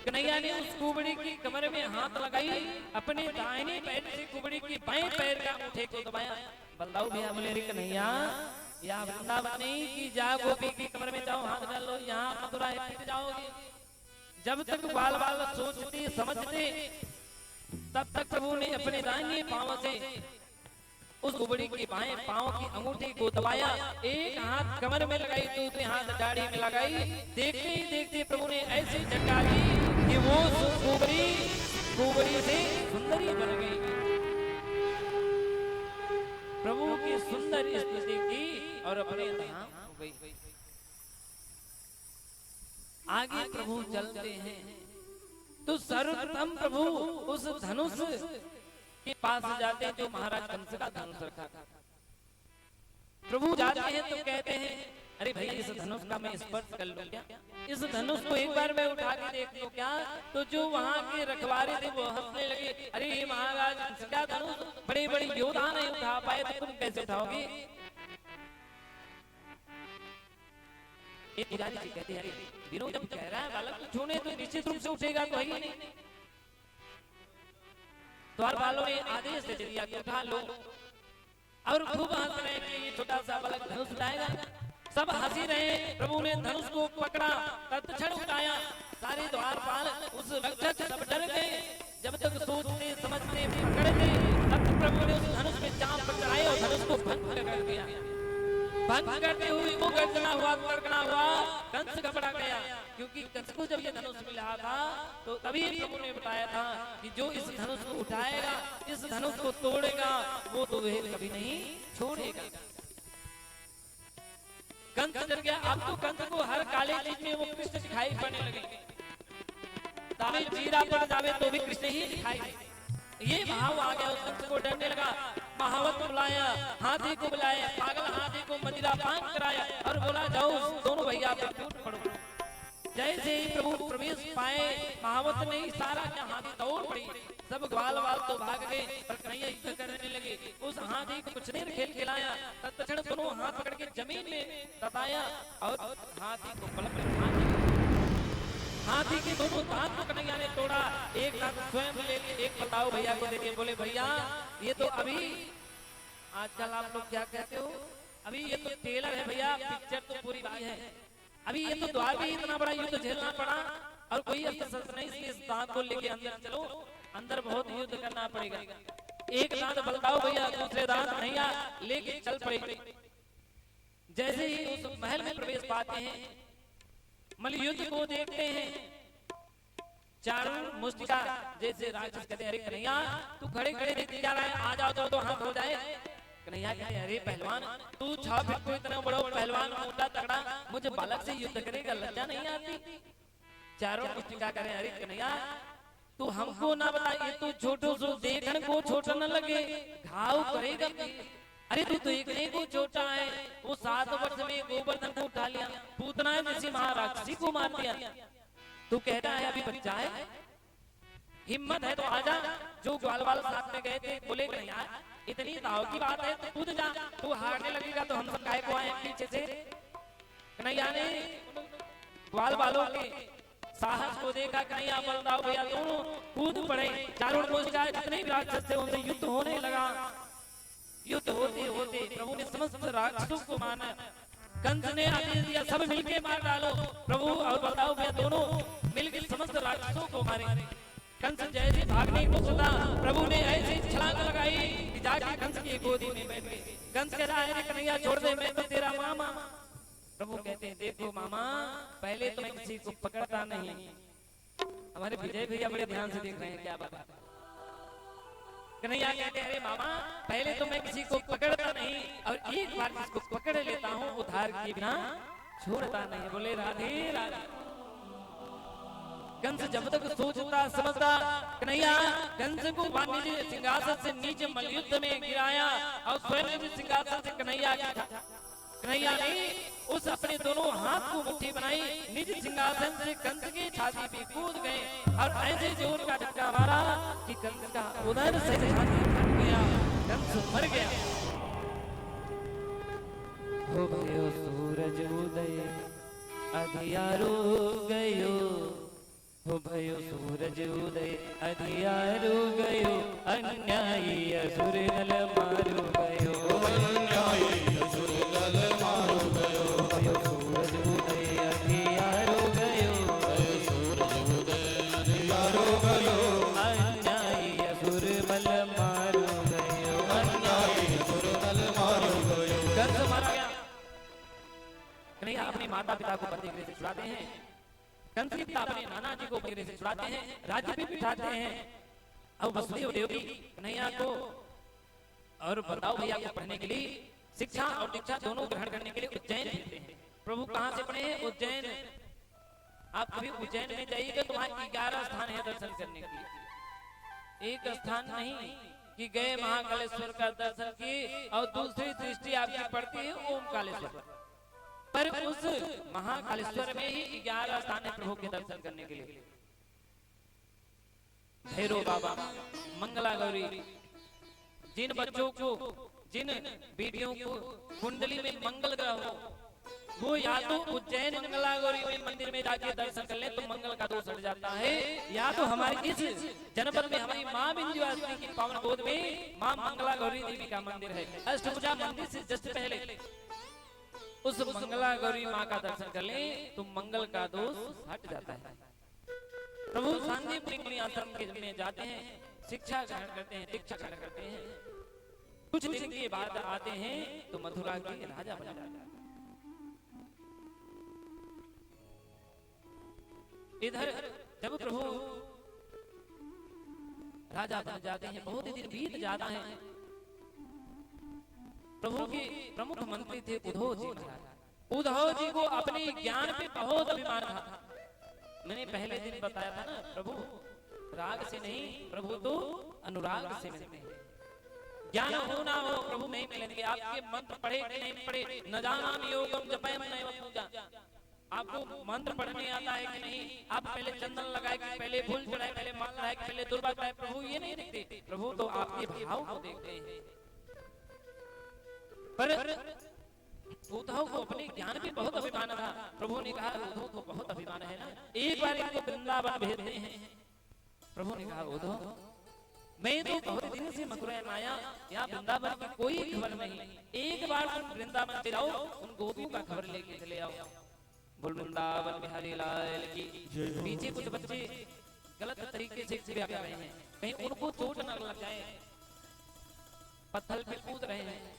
कन्हैया ने उस कुबड़ी की कमर में हाथ लगाई, अपने दाहिने पैर से कुबड़ी की बाएं पैर का अंगूठे को दबाया। बलदाऊ भैया बोले अरे कन्हैया या वृंदावन की जा गोपी की कमर में जाओ हाथ डाल लो, यहाँ मथुरा फिर जाओगे। जब तक बाल बाल सोचते समझते तब तक प्रभु ने अपने दाहिने पांव से उस कुबड़ी के बाएं पांव की अंगूठी को दबाया, एक हाथ कमर में लगाई, दूसरे हाथ दाढ़ी में लगाई। देखते ही देखते प्रभु ने ऐसी झटका दी कि वो कुबड़ी से सुंदरी बन गई। प्रभु की सुंदर स्तुति की और अपने धाम हो गई। आगे प्रभु चलते हैं तो सर्वप्रथम प्रभु उस धनुष के पास जाते हैं जो महाराज कंस का धनुष रखा था। प्रभु जाते हैं तो कहते हैं अरे भैया इस धनुष का मैं स्पर्श कर लूं क्या, इस धनुष को एक बार मैं उठा के देख लूं क्या। तो जो वहां के रखवारे थे वो हंसने लगे, अरे महाराज कंस का धनुष बड़े बड़े योद्धा नहीं उठा पाए तो तुम कैसे उठाओगे। एक पुजारी जी कहते हैं अरे विनोद जब कह रहा है बालक छूने तो निश्चित रूप से उठेगा तो है ही नहीं। द्वार वालों ने आदेश दे दिया कि उठा लो, और खूब हंस रहे हैं कि ये छोटा सा बालक धनुष उठाएगा। सब हंसी रहे। प्रभु ने धनुष को पकड़ा, तत्क्षण उठाया, सारे द्वारपाल बाल उस रक्षक सब डर गए। जब तक सोचते समझते पकड़ते तब तक प्रभु ने उस धनुष में चांप पर चढ़ाए और धनुष को भंग कर दिया। भंग करते हुए वो गर्जना हुआ, तड़कना हुआ, कंस घबरा गया, क्योंकि कंस को जब ये धनुष मिला था तो तभी प्रभु ने बताया था कि जो इस धनुष को उठाएगा, इस धनुष को तोड़ेगा, वो तो वह कभी नहीं छोड़ेगा। कंस डर गया। अब तो कंस को हर काले चीज में वो कृष्ण दिखाई पड़ने लगे। तावे जीरा पड़ जावे तो भी कृष्ण ही दिखाई। ये भाव आ गया, उस कंस को डरने लगा। महावत को बुलाया, हाथी को बुलाया, पागल हाथी को मदिरा पान कराया और बोला जाओ दोनों भैया पे टूट पड़ो। जैसे ही प्रभु प्रवेश पाए, महावत ने इशारा किया, हाथी दौड़ पड़ी। सब ग्वाल वाल तो भाग गए, पर कन्हैया युद्ध करने लगे। उस हाथी को कुछ देर खेल खिलाया, तत्क्षण दोनों हाथ पकड़ के जमीन में दबाया और हाथी को पलक में हाथी के दोनों दांत को कन्हैया ने तोड़ा। एक दांत स्वयं लेके एक बताओ भैया को देके बोले भैया ये तो अभी आजकल आप लोग क्या कहते हो, अभी ये तो टेलर है भैया, पिक्चर तो पूरी बात है। अभी ये तो द्वार भी इतना बड़ा युद्ध झेलना पड़ा और कोई अफसर नहीं, इस दांत को लेके अंदर चलो, अंदर बहुत युद्ध करना पड़ेगा। एक दांत बताओ भैया, दूसरे दांत कन्हैया लेके चल पड़े। जैसे ही उस महल में प्रवेश पाते हैं, मल्लयुद्ध को देखते हैं, चारों मुष्टिका जैसे राक्षस कहते हैं, अरे कन्हैया तू खड़े खड़े देखते जा रहा है, आ जाओ तो हाथ हो जाए। कन्हैया कहते हैं, अरे पहलवान तू छा फिर को इतना बड़ा पहलवान, मोटा तगड़ा, मुझे बालक से युद्ध करेगा, लज्जा नहीं आती। चारों मुष्टिका कह रहे हैं, अरे कन्हैया तू हमको ना बताइए, तू छोटो सो देखने को छोटा न लगे, घाव करेगा। अरे तू देखने को छोटा है, वो 7 वर्ष में गोवर्धन को उठा लिया, पूतना जैसी महाराक्षसी को मार दिया। तू कहता है अभी बच्चा है, हिम्मत है तो आजा। जो ग्वाल वाल साथ में गए थे बोले कन्हैया इतनी दाव की बात है तो कूद जा, तू हारने लगेगा तो हम सब काय को आए पीछे से। कन्हैया ने ग्वाल वालों के साहस को देखा, कन्हैया बलदाव भैया दोनों कूद पड़े। चारों मुष्टिका जितने भी राक्षस थे उनसे युद्ध होने लगा। युद्ध होते होते प्रभु ने समस्त राक्षसों को माना। कंस ने आदेश दिया सब मिलके मार डालो। प्रभु और बताओ भैया दोनों मिलके समस्त राक्षसों को मारे। कंस जैसे भागने को सोचा, प्रभु ने ऐसे छलांग लगाई कि जाके कंस की गोदी में बैठ गए। कंस कह रहा है कन्हैया छोड़ दे, मैं तो तेरा मामा। प्रभु कहते हैं देखो मामा, पहले तो मैं किसी को पकड़ता नहीं। हमारे विजय भैया बड़े ध्यान से देख रहे हैं, क्या बात है। कन्हैया कहते हैं अरे मामा पहले तो मैं किसी को पकड़ता नहीं, और एक बार जिसको पकड़ लेता हूँ उधार किए बिना छोड़ता नहीं। बोले राधे राधे। कंस जब तक सोचता समझता, कन्हैया कंस को वाणी सिंहासन से नीचे मल्लयुद्ध में गिराया और स्वयं सिंहासन से कन्हैया कन्हैया ने उस अपने दोनों हाथ को मुट्ठी बनाई, निज सिंहासन से कंस की छाती पे कूद गए और ऐसे जोर का धक्का मारा कि कंस का उधर से छाती फट गया, कंस मर गया। हो गयो सूरज उदय अधियारो गयो, हो भयो सूरज उदय अधियारो गयो, अन्यायी असुर नल मारो गयो, अन्यायी असुर नल मारो गयो, भयो सूरज उदय अधियारो गयो, सूरज उदय अधियारो गयो, अन्यायी असुर नल मारो गयो, अन्यायी असुर नल मारो गयो। कंस मारा गया। कन्हैया अपने माता पिता को बंदी गृह से छुड़ाते हैं, कंस के पिता अपने नाना जी को बंदी गृह से छुड़ाते हैं, राज्य पे बिठाते हैं। अब वसुदेव देवकी कन्हैया को और बताओ भैया को पढ़ने के लिए शिक्षा और दीक्षा दोनों ग्रहण करने के लिए उज्जैन भेजते हैं। प्रभु कहाँ से पढ़े हैं? उज्जैन। आप कभी उज्जैन में जाइएगा तो वहाँ 11 स्थान है दर्शन करने के लिए। एक स्थान नहीं कि गए महाकालेश्वर का दर्शन किए और दूसरी दृष्टि आपकी पड़ती है ओमकालेश्वर, पर उस महाकालेश्वर में ही 11 स्थान है प्रभु के दर्शन करने के लिए। भैरव बाबा, मंगला गौरी, जिन बच्चों को जिन बेटियों को कुंडली में मंगल ग्रह हो, वो या तो उज्जैन मंगला गौरी में मंदिर में जाके दर्शन कर ले तो मंगल का दोष हट जाता है, या तो हमारे इस जनपद में हमारी माँ विंध्यवासिनी की पावन गोद में माँ मंगला गौरी देवी का मंदिर है। अष्टभुजा मंदिर से जस्ट पहले उस मंगला गौरी माँ का दर्शन कर ले तो मंगल का दोष हट जाता है। प्रभु सांदीपनि मुनि आश्रम के में जाते हैं, शिक्षा ग्रहण करते हैं, दीक्षा ग्रहण करते हैं। कुछ दिन के बाद आते हैं तो मथुरा के राजा बन जाते हैं। इधर जब प्रभु राजा बन जाते हैं, बहुत दिन बीत जाता है। प्रभु के प्रमुख मंत्री थे उद्धव जी महाराज। उद्धव जी को अपने ज्ञान पे बहुत अभिमान था। मैंने पहले दिन बताया था ना, प्रभु राग से नहीं, प्रभु तो अनुराग से मिलते हैं। ज्ञान हो ना हो प्रभु नहीं मिलेंगे। आपके मंत्र पढ़े कि नहीं पढ़े, न जानामि योगम जपयम नैव पूजा, आपको मंत्र पढ़ने आता है कि नहीं, आप पहले चंदन लगाए कि पहले फूल चढ़ाए, पहले माला लगाए कि पहले दुर्वा चढ़ाए, प्रभु ये नहीं देखते। प्रभु तो आपके भाव को देखते हैं। पर उद्धव को अपने ज्ञान पे बहुत अभिमान था। प्रभु ने कहा उद्धव को बहुत अभिमान है ना, एक बार इनको वृंदावन भेजते हैं। प्रभु ने कहा उद्धव, मैं तो बहुत दिन से मथुरा में आया, यहाँ वृंदावन की कोई खबर नहीं, एक बार तुम वृंदावन से जाओ, उन गोपियों का खबर लेके चले आओ। बोल वृंदावन बिहारी लाल की। पीछे कुछ बच्चे गलत तरीके से कर रहे हैं, कहीं उनको चोट न लग जाए, पत्थर पे कूद रहे हैं।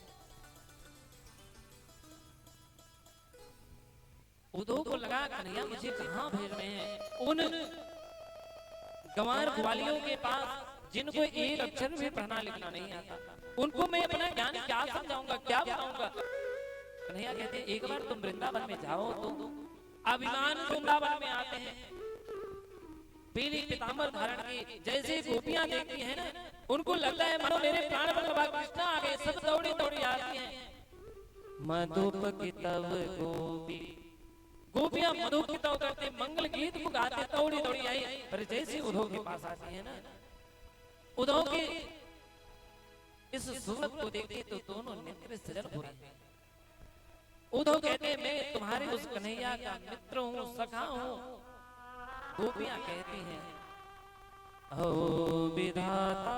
उद्धव को लगा कन्हैया मुझे कहाँ भेज रहे हैं, उन गंवार ग्वालियों के पास जिनको एक अक्षर भी पढ़ना लिखना नहीं आता, उनको मैं अपना ज्ञान क्या समझाऊंगा, क्या बताऊंगा। कन्हैया कहते हैं एक बार तुम वृंदावन में जाओ तो अभिमान वृंदावन में आते हैं, पीली पीतांबर धारण की, जैसे गोपियां देखती हैं ना, उनको लगता है मानो मेरे प्राण भगवान कृष्ण आ गए, सब दौड़ी दौड़ी आती हैं। मधुप की तव गोपी, गोपियां मधु की तव करते, मंगल गीत को गाते, दौड़ी दौड़ी आई। पर जैसे उद्धव के पास आती है ना, उद्धव के इस सूरत को देखते तो दोनों नेत्र सजल हो रहे हैं। उद्धव कहते हैं मैं तुम्हारे उस कन्हैया का मित्र हूँ, सखा हूँ। गोपियां कहती हैं ओ विधाता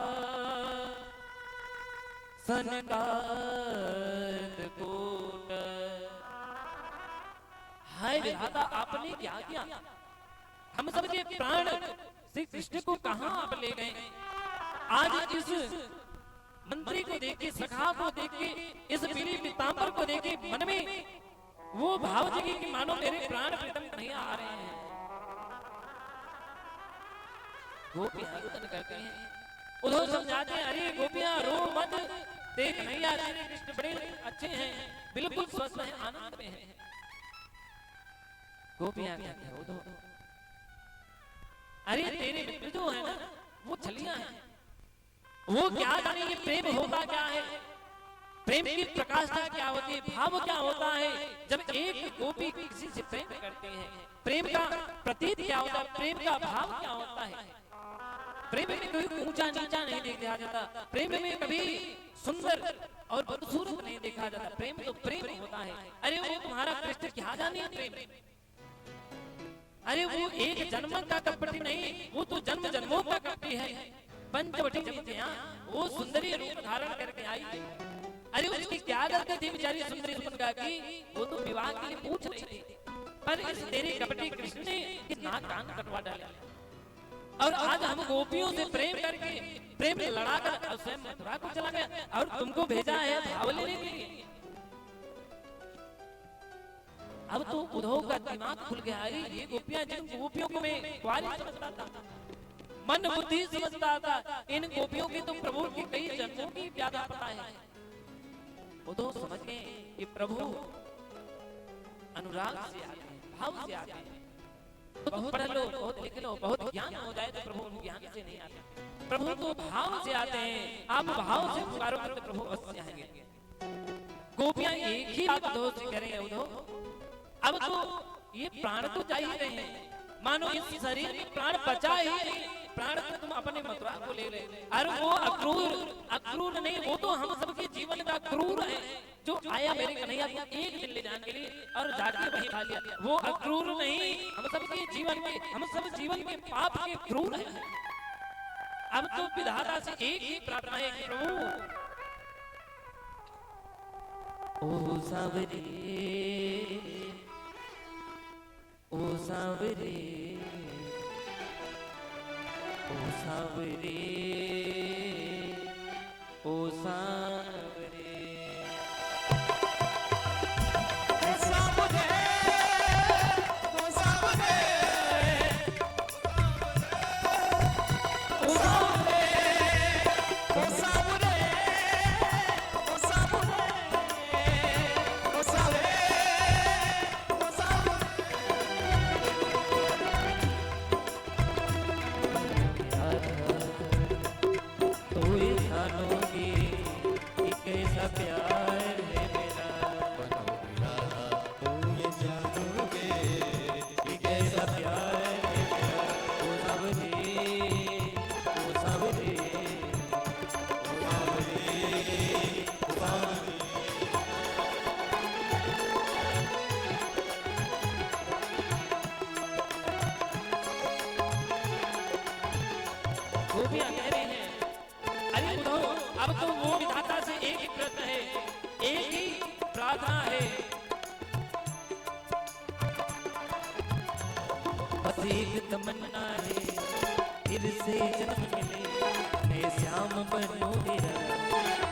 सनकादिक कोट, हाय विधाता आपने क्या किया, हम सबके प्राण श्री कृष्ण को कहां आप ले गए। आज इस मंत्री को देख के, सखा को देख के, इस पीली पीतांबर को देख के मन में वो भाव जगी कि मानो मेरे प्राण प्रीतम नहीं आ रहे हैं। गोपियां रुदन करते हैं, उद्धव समझाते हैं अरे गोपियां रो मत, देख कन्हैया श्री कृष्ण बड़े अच्छे हैं, बिल्कुल स्वस्थ हैं, आनंद में हैं। गोपियां कहते हैं उद्धव अरे तेरे मित्र जो है ना वो छलियां हैं, वो क्या जाने ये प्रेम होता क्या है, प्रेम की प्रकाशता क्या होती है, भाव क्या होता है। जब एक गोपी किसी से प्रेम करती है, प्रेम का प्रतीक क्या होता है, प्रेम का भाव क्या होता है। प्रेम में कोई ऊंचा नीचा नहीं देखा जाता, प्रेम में कभी सुंदर और बदसूरत नहीं देखा जाता, प्रेम तो प्रेम होता है। अरे वो तुम्हारा कृष्ण क्या जाने प्रेम, अरे वो एक जन्म का कपटी नहीं, वो तो जन्म जन्मों का कपटी है। पंचवटी जब वो सुंदरी रूप धारण करके आई, अरे उसकी क्या गलती थी बेचारी सुंदरी सुंदर की, वो तो विवाह के लिए पूछ रही थी, पर इस तेरे कपटी कृष्ण ने नाक कान कटवा डाले। और आज हम गोपियों से प्रेम करके, प्रेम लड़ाकर स्वयं मथुरा को चला गया और तुमको भेजा है भाव लेने के लिए। अब तो उद्धव का दिमाग खुल गया, अरे ये गोपियां जिन गोपियों को मैं कुंवारी समझता था, मन बुद्धि समझता था, इन गोपियों की तो प्रभु की कई जन्मों की ज्यादा पता है। उद्धव समझ गए कि प्रभु अनुराग से आते हैं, भाव से आते हैं। तो पढ़ लो, बहुत लिख लो, बहुत ज्ञान हो जाए तो प्रभु ज्ञान से नहीं आते, प्रभु तो भाव से आते हैं। आप भाव से पुकारो तो प्रभु अवश्य आएंगे। गोपियां एक ही बात उद्धव से करेंगे, उद्धव अब तो ये प्राण तो चाहिए रहे हैं, मानो इस शरीर में प्राण बचा ही नहीं, प्राण तो तुम अपने मथुरा को ले रहे। अरे वो अक्रूर नहीं, वो तो हम सबके जीवन का क्रूर है, जो आया मेरे कन्हैया को एक दिन ले जाने के लिए और जाके वहीं खा लिया। वो अक्रूर नहीं, हम सबके जीवन के, हम सब जीवन के पाप के क्रूर हैं। अब तो विधाता से एक ही प्रार्थना है कि प्रभु ओ सावरे, ओ सावरे, ओ सांवरे ओ सांवरे तो ये जानोगी कि कैसा प्यार है मेरा तो ये जानोगे कि कैसा प्यार है मेरा ओ सांवरे ओ सांवरे गोपियां कह रही हैं, अरे उद्धव, अब तो वो विधाता से एक ही प्रश्न है, एक ही प्रार्थना है, बस एक तमन्ना है, फिर से जन्म मिले, मैं श्याम बनूं तेरा,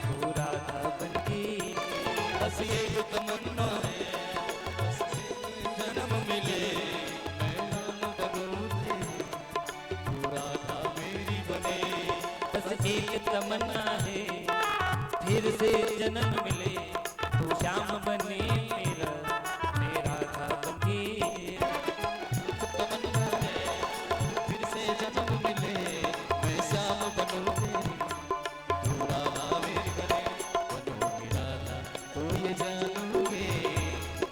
तू राधा बनके, बस एक तमन्ना है, बस जन्म मिले, मैं नाम बनूं तेरा, तू राधा मेरी बने। बस एक तमन्ना है, फिर से जन्म मिले, तू श्याम बने मेरा, मैं राधा बनके, तमन्ना है, फिर से जन्म मिले, मैं श्याम बनूं तेरी, तू राधा मेरी बने। बनूंगी राधा तो ये जानोगे,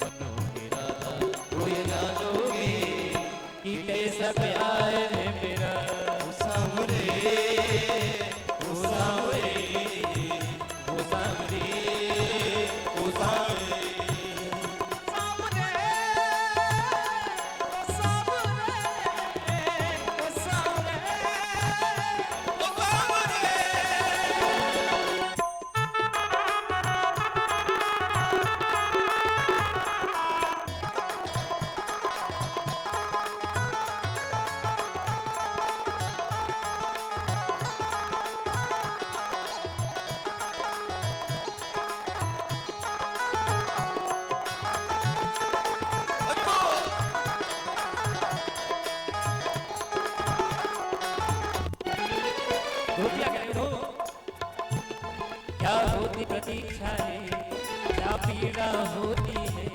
बनूंगी राधा तो ये जानोगे कि कैसा प्यार है मेरा ओ सांवरे ओ सांवरे ओ सांवरे ओ सांवरे गोपियां कह रही हो, क्या होती प्रतीक्षा है, क्या पीड़ा होती है,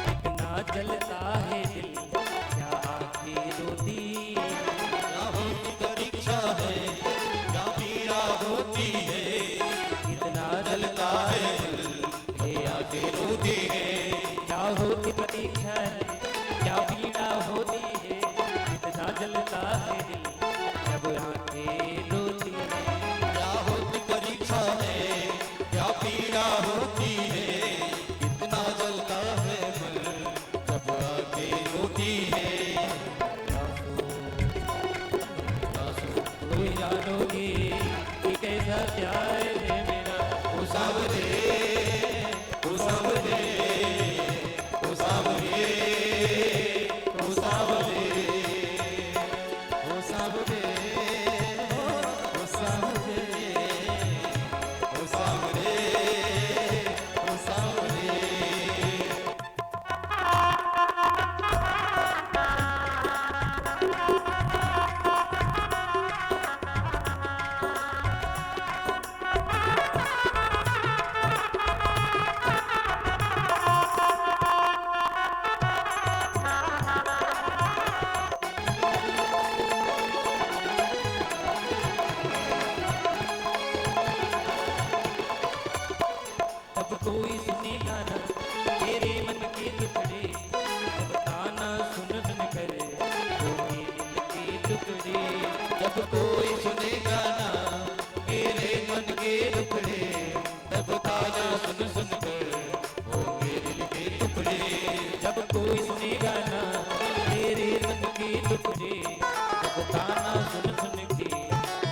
कितना जलता है दिल, क्या आंखें रोती, क्या होती प्रतीक्षा है, क्या पीड़ा होती है, कितना जलता है दिल, ये आंखें रोती है। क्या होती प्रतीक्षा है, क्या पीड़ा होती है, कितना जलता है दिल, जब आंखें रोती है, क्या होती परीक्षा है, क्या पीड़ा होती है, कितना जलता है दिल, जब आंखें रोती है। तुम जानोगी कि कैसा प्यार है मेरा ओ सांवरे ओ सांवरे ओ सांवरे ओ सांवरे ओ सांवरे ओ सांवरे ओ सांवरे ओ सांवरे। तब कोई सुनेगा ना तेरे मन के टुकड़े, जब ताना सुन सुन करे वो मेरे दिल के टुकड़े, जब कोई सुनेगा ना मेरे मन के टुकड़े, तब ताना सुन सुन कर होंगे दिल के टुकड़े। जब कोई सुनेगा ना तेरे मन के टुकड़े, जब ताना सुन सुन के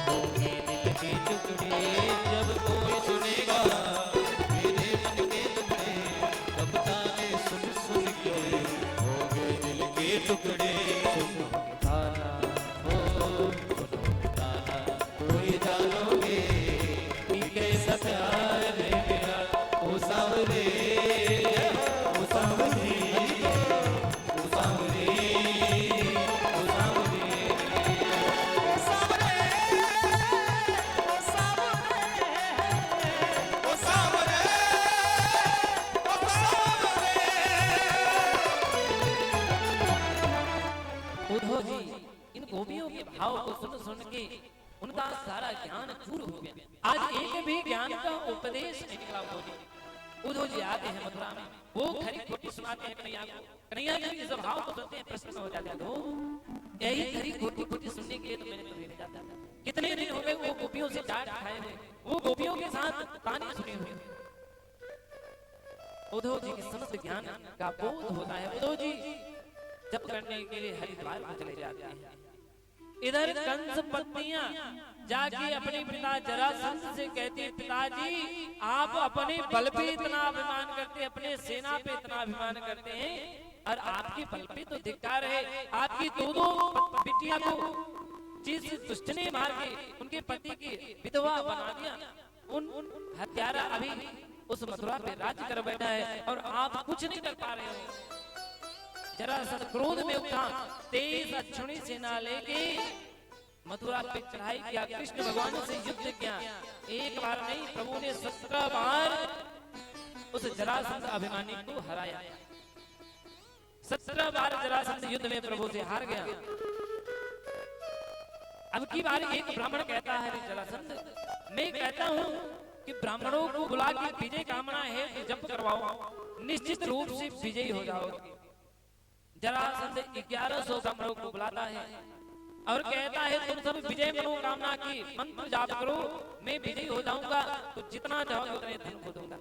वो मेरे दिल के टुकड़े, जब कोई सुनेगा मेरे मन के टुकड़े, तब ताने सुन सुन के होंगे दिल के टुकड़े। ताना ओ सुनो गोपियों के भाव को सुन सुन के उनका सारा ज्ञान चूर हो गया। आज एक भी ज्ञान का उपदेश नहीं निकला उद्धव जी आते हैं मथुरा में, वो खरी खोटी सुनाते हैं कन्हैया को। कन्हैया जी इस भाव को सुनते हैं, प्रसन्न हो जाते हैं। यही खरी खोटी खोटी सुनने के लिए तो मैंने तुम्हें भेजा था। कितने दिन हो गए वो गोपियों से डांट खाए हुए, वो गोपियों के साथ ताने सुने हुए। उद्धव जी के समस्त ज्ञान का बोध होता है। उद्धव जी जप करने के लिए हरिद्वार को चले जाते हैं। इधर कंस पत्नियां जाके अपने पिता जरासंध से कहती है, पिताजी आप अपने बल पे इतना अभिमान करते हैं, अपने सेना पे इतना अभिमान करते हैं, और आपके बल पे तो धिक्कार है। आपकी दो बिटिया को जिस दुष्ट ने मार के उनके पति की विधवा बना दिया, उन हत्यारा अभी उस मथुरा पे राज्य कर बैठा है और आप कुछ नहीं कर पा रहे हो। जरासंध क्रोध में उठा, 23 अक्षौणी सेना लेके मथुरा पे चढ़ाई किया, कृष्ण भगवान से युद्ध किया। एक बार नहीं, प्रभु ने 17 बार उस जरासंध अभिमानी को हराया। 17 बार जरासंध युद्ध में प्रभु से हार गया। अब की बार एक ब्राह्मण कहता है, जरासंध मैं कहता हूँ कि ब्राह्मणों को बुला के विजय कामना है तो जप करवाओ, निश्चित रूप से विजयी हो जाओगे। जरासंध 1100 ब्राह्मणों को बुलाता है और कहता है, तुम सब विजय मनोकामना की मंत्र जाप करो, मैं विजयी हो जाऊंगा तो जितना चाहोगे उतने धन को दूंगा।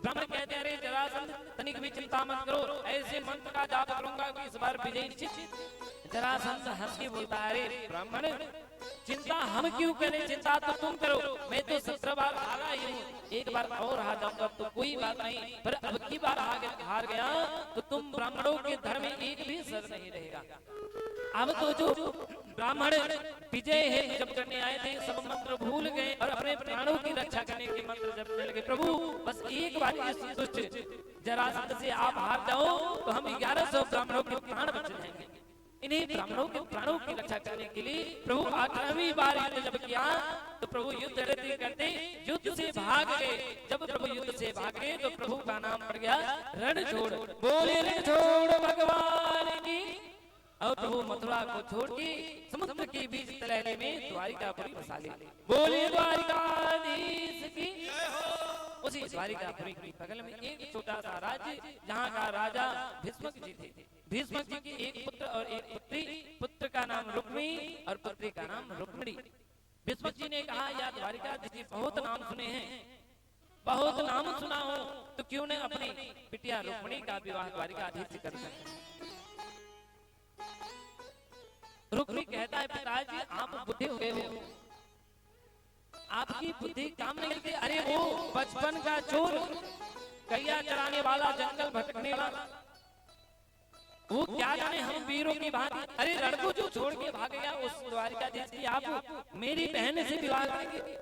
ब्राह्मण कहते हैं, अरे जरासंध तनिक भी चिंता मत करो, ऐसे मंत्र का जाप करूंगा कि इस बार विजयी निश्चित। जरासंध हंस के बोलता है, अरे ब्राह्मण चिंता हम क्यों करें, चिंता तो तुम करो, मैं तो 17 बार हारा ही हूँ, एक बार और हार जाऊंगा तो कोई बात नहीं, पर अब की बार हार गया तो तुम ब्राह्मणों के धर्म में एक भी सर नहीं रहेगा। अब तो जो ब्राह्मण विजय है जब करने आए थे, सब मंत्र भूल गए और अपने प्राणों की रक्षा करने के मंत्र जपने लगे। प्रभु बस एक बार इस दुष्ट जरासंध से आप हार जाओ तो हम 1100 ब्राह्मणों के प्राण बच जाएंगे। इन्हीं ब्राह्मणों के प्राणों की रक्षा करने के लिए प्रभु 18वीं बार युद्ध जब किया तो प्रभु युद्ध करते करते युद्ध से भाग गए। जब प्रभु युद्ध से भागे तो प्रभु का नाम पड़ गया रणछोड़। बोले रणछोड़ भगवान की। और प्रभु मथुरा को छोड़ के समुद्र के बीच तलहटी में द्वारिकापुरी बसा ले। बोले द्वारिकाधीश की। उसी द्वारिकापुरी के बगल में एक छोटा सा राज्य, जहाँ का राजा भीष्मक जी थे। भीष्मक जी के एक पुत्र और एक पुत्री, पुत्र का नाम रुक्मी और पुत्री का नाम रुक्मिणी। भीष्मक जी ने कहा, या द्वारिकाधीश जी बहुत नाम सुने हैं, बहुत नाम सुना हो तो क्यों न अपनी बिटिया रुक्मिणी का विवाह द्वारिकाधीश से कर सकते। रुक्मी कहता है, पिताजी आप बुद्धि हो गए हो, आपकी बुद्धि काम नहीं करती। अरे वो बचपन का चोर, कैया चराने वाला, जंगल भटकने वाला, वो क्या जाने हम वीरों की भांति। अरे लड़को जो छोड़ के भाग गया उस द्वारिकाधीश की आप मेरी बहन से विवाह करेंगे।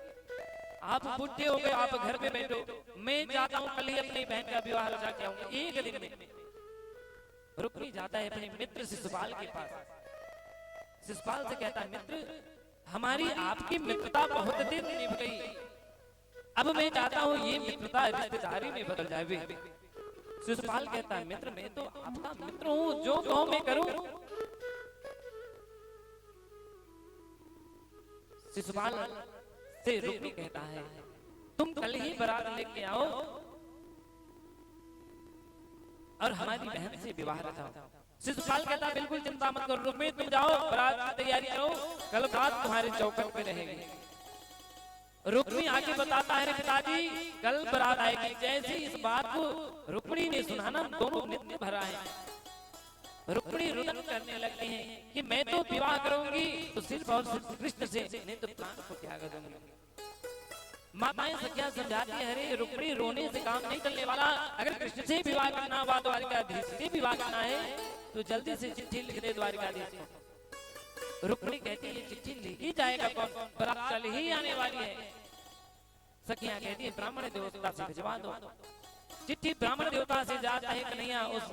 आप बुढ़े हो गए, आप घर में बैठो, मैं जाता हूँ कल ही अपनी बहन का विवाह रचा के आऊंगा एक दिन में। रुक्मी जाता है अपने मित्र शिशुपाल के पास। शिशुपाल से कहता है, मित्र हमारी आपकी मित्रता बहुत दिन निभ गई, अब मैं चाहता हूँ ये मित्रता रिश्तेदारी में बदल जाए। शिशुपाल कहता है, मित्र मैं तो आपका मित्र हूँ, जो कहो मैं करूं। शिशुपाल से रुक्मी कहता है, तुम कल ही बारात लेके आओ और हमारी बहन से विवाह रचाओ। शिशुपाल कहता है, बिल्कुल चिंता मत करो रुक्मी, तुम जाओ बारात की तैयारी करो, कल रात तुम्हारे चौखट पे रहेगी। रुक्मी आके बताता है, पिताजी कल बारात आएगी। जैसे इस बात को रुक्मिणी ने सुना ना, दोनों नित्य भरा है। रुक्मिणी रुदन करने लगती हैं कि मैं तो विवाह करूंगी तो सिर्फ और सिर्फ कृष्ण से, नहीं तो प्राण को त्याग दूंगी। माताएं सखियां समझाती है, अरे रुक्मिणी रोने से काम नहीं चलने वाला, अगर कृष्ण से विवाह करना हुआ, द्वारिकाधीश से विवाह करना है तो जल्दी से चिट्ठी लिख दे द्वारिकाधीश को। रुक्मिणी कहती है, चिट्ठी लिखी जाएगा कौन, बारात कल ही आने वाली है। सखियां कहती है, ब्राह्मण देवता से भिजवा दो। चिट्ठी ब्राह्मण देवता से जाता है कन्हैया, उस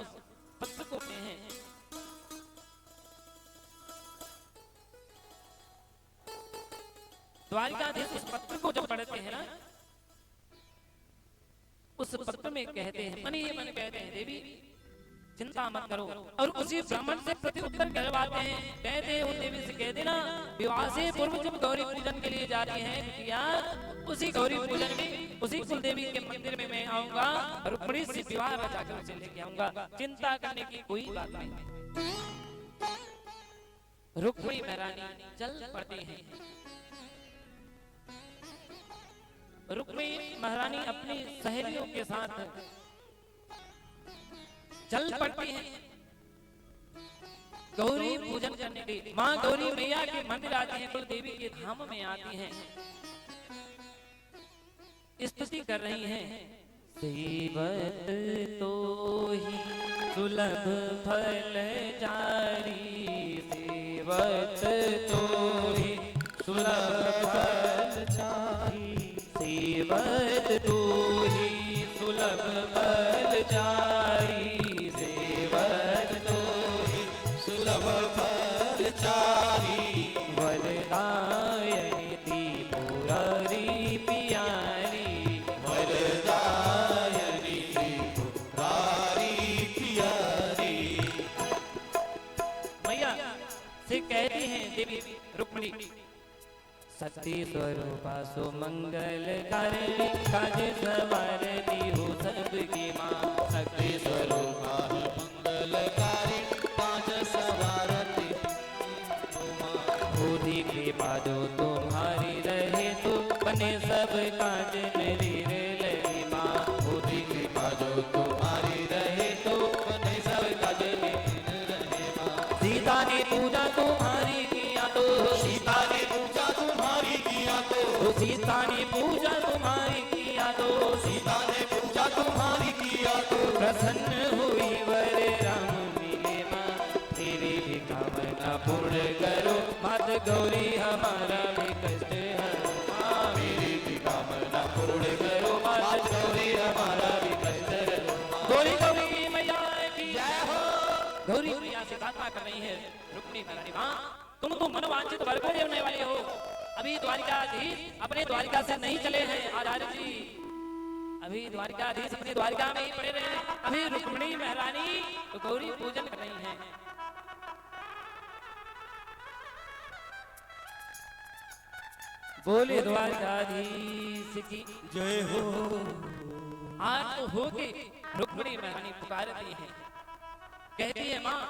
पत्र को हैं। द्वारिकाधीश उस पत्र को जब पढ़ते हैं ना, उस पत्र में कहते हैं, मन ही मन कहते हैं, देवी चिंता मत करो। और उसी ब्राह्मण से प्रति उत्तर कहवाते हैं, कहते हैं कह देना विवाह से पूर्व जब गौरी पूजन के लिए जा रही हैं बिटिया, उसी गौरी पूजन में उसी कुल देवी के मंदिर में मैं आऊंगा और बड़ी सी विवाह रचाकर उसे लेके आऊंगा। चिंता करने की कोई बात नहीं। रुक्मिणी महारानी चल पड़ती हैं। रुक्मिणी महारानी अपनी सहेलियों के साथ चल पड़ती हैं गौरी पूजन करने के लिए। माँ गौरी मैया के मंदिर आती हैं, कुल देवी के धाम में आती हैं, स्तुति कर रही हैं। सेवत तो ही सुलभ फल जारी, सेवत तो ही सुलभ फल जारी, सेवत तो ही सुलभ फल जारी, सेवत तो ही सुलभ फल चारी, वरदायनी त्रिपुरारी पियारी, वरदायनी त्रिपुरारी प्यारी। मैया से कहती हैं देवी रुक्मिणी, सती स्वरूपा सुमंगल कारी, काज सवारती हो सबकी माँ, सती स्वरूपा मंगलकारी काज सवारती बुद्धि के बाजो तुम्हारी रहे तो बने सब काज मेरी रे लगी माँ, बुद्धि के बाजो तुम्हारी रहे तो बने सब काज मेरे रहे माँ। सीता ने पूजा तुम्हारी किया तो, सीता ने पूजा तुम्हारी किया तो, सीता ने पूजा तुम्हारी किया तो, सीता ने पूजा तुम्हारी किया तो, प्रसन्न हुई वर राम मिले माँ, तेरी भी कामना पूर्ण करो मात गौरी हमारा भी कष्ट हरो माँ, मेरी भी कामना पूर्ण करो मात गौरी हमारा भी कष्ट हरो माँ। गौरी गौरी मैया की जय हो। गौरी मैया से प्रार्थना कर रही है रुक्मिणी महारानी, माँ तुम तो मनोवांछित वर को देने वाले हो, अभी द्वारिकाधीश अपने द्वारिका से नहीं चले हैं आचार्य जी, अभी द्वारिकाधीश अपनी द्वारिका में ही पड़े रहे हैं। अभी रुक्मिणी महारानी तो गौरी पूजन कर रही हैं। बोले द्वारिकाधीश की जय हो। आज तो हो के रुक्मिणी महारानी पुकारती है, कहती है माँ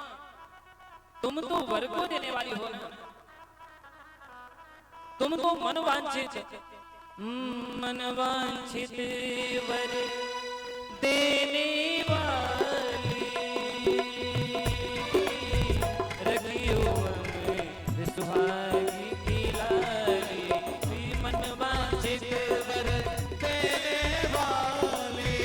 तुम तो वर को देने वाली हो ना, तुम तो मनवांछित मनवांछित वर देने वाली, रखियो अमृत सुहागी की लाली, मनवांछित वर देने वाली,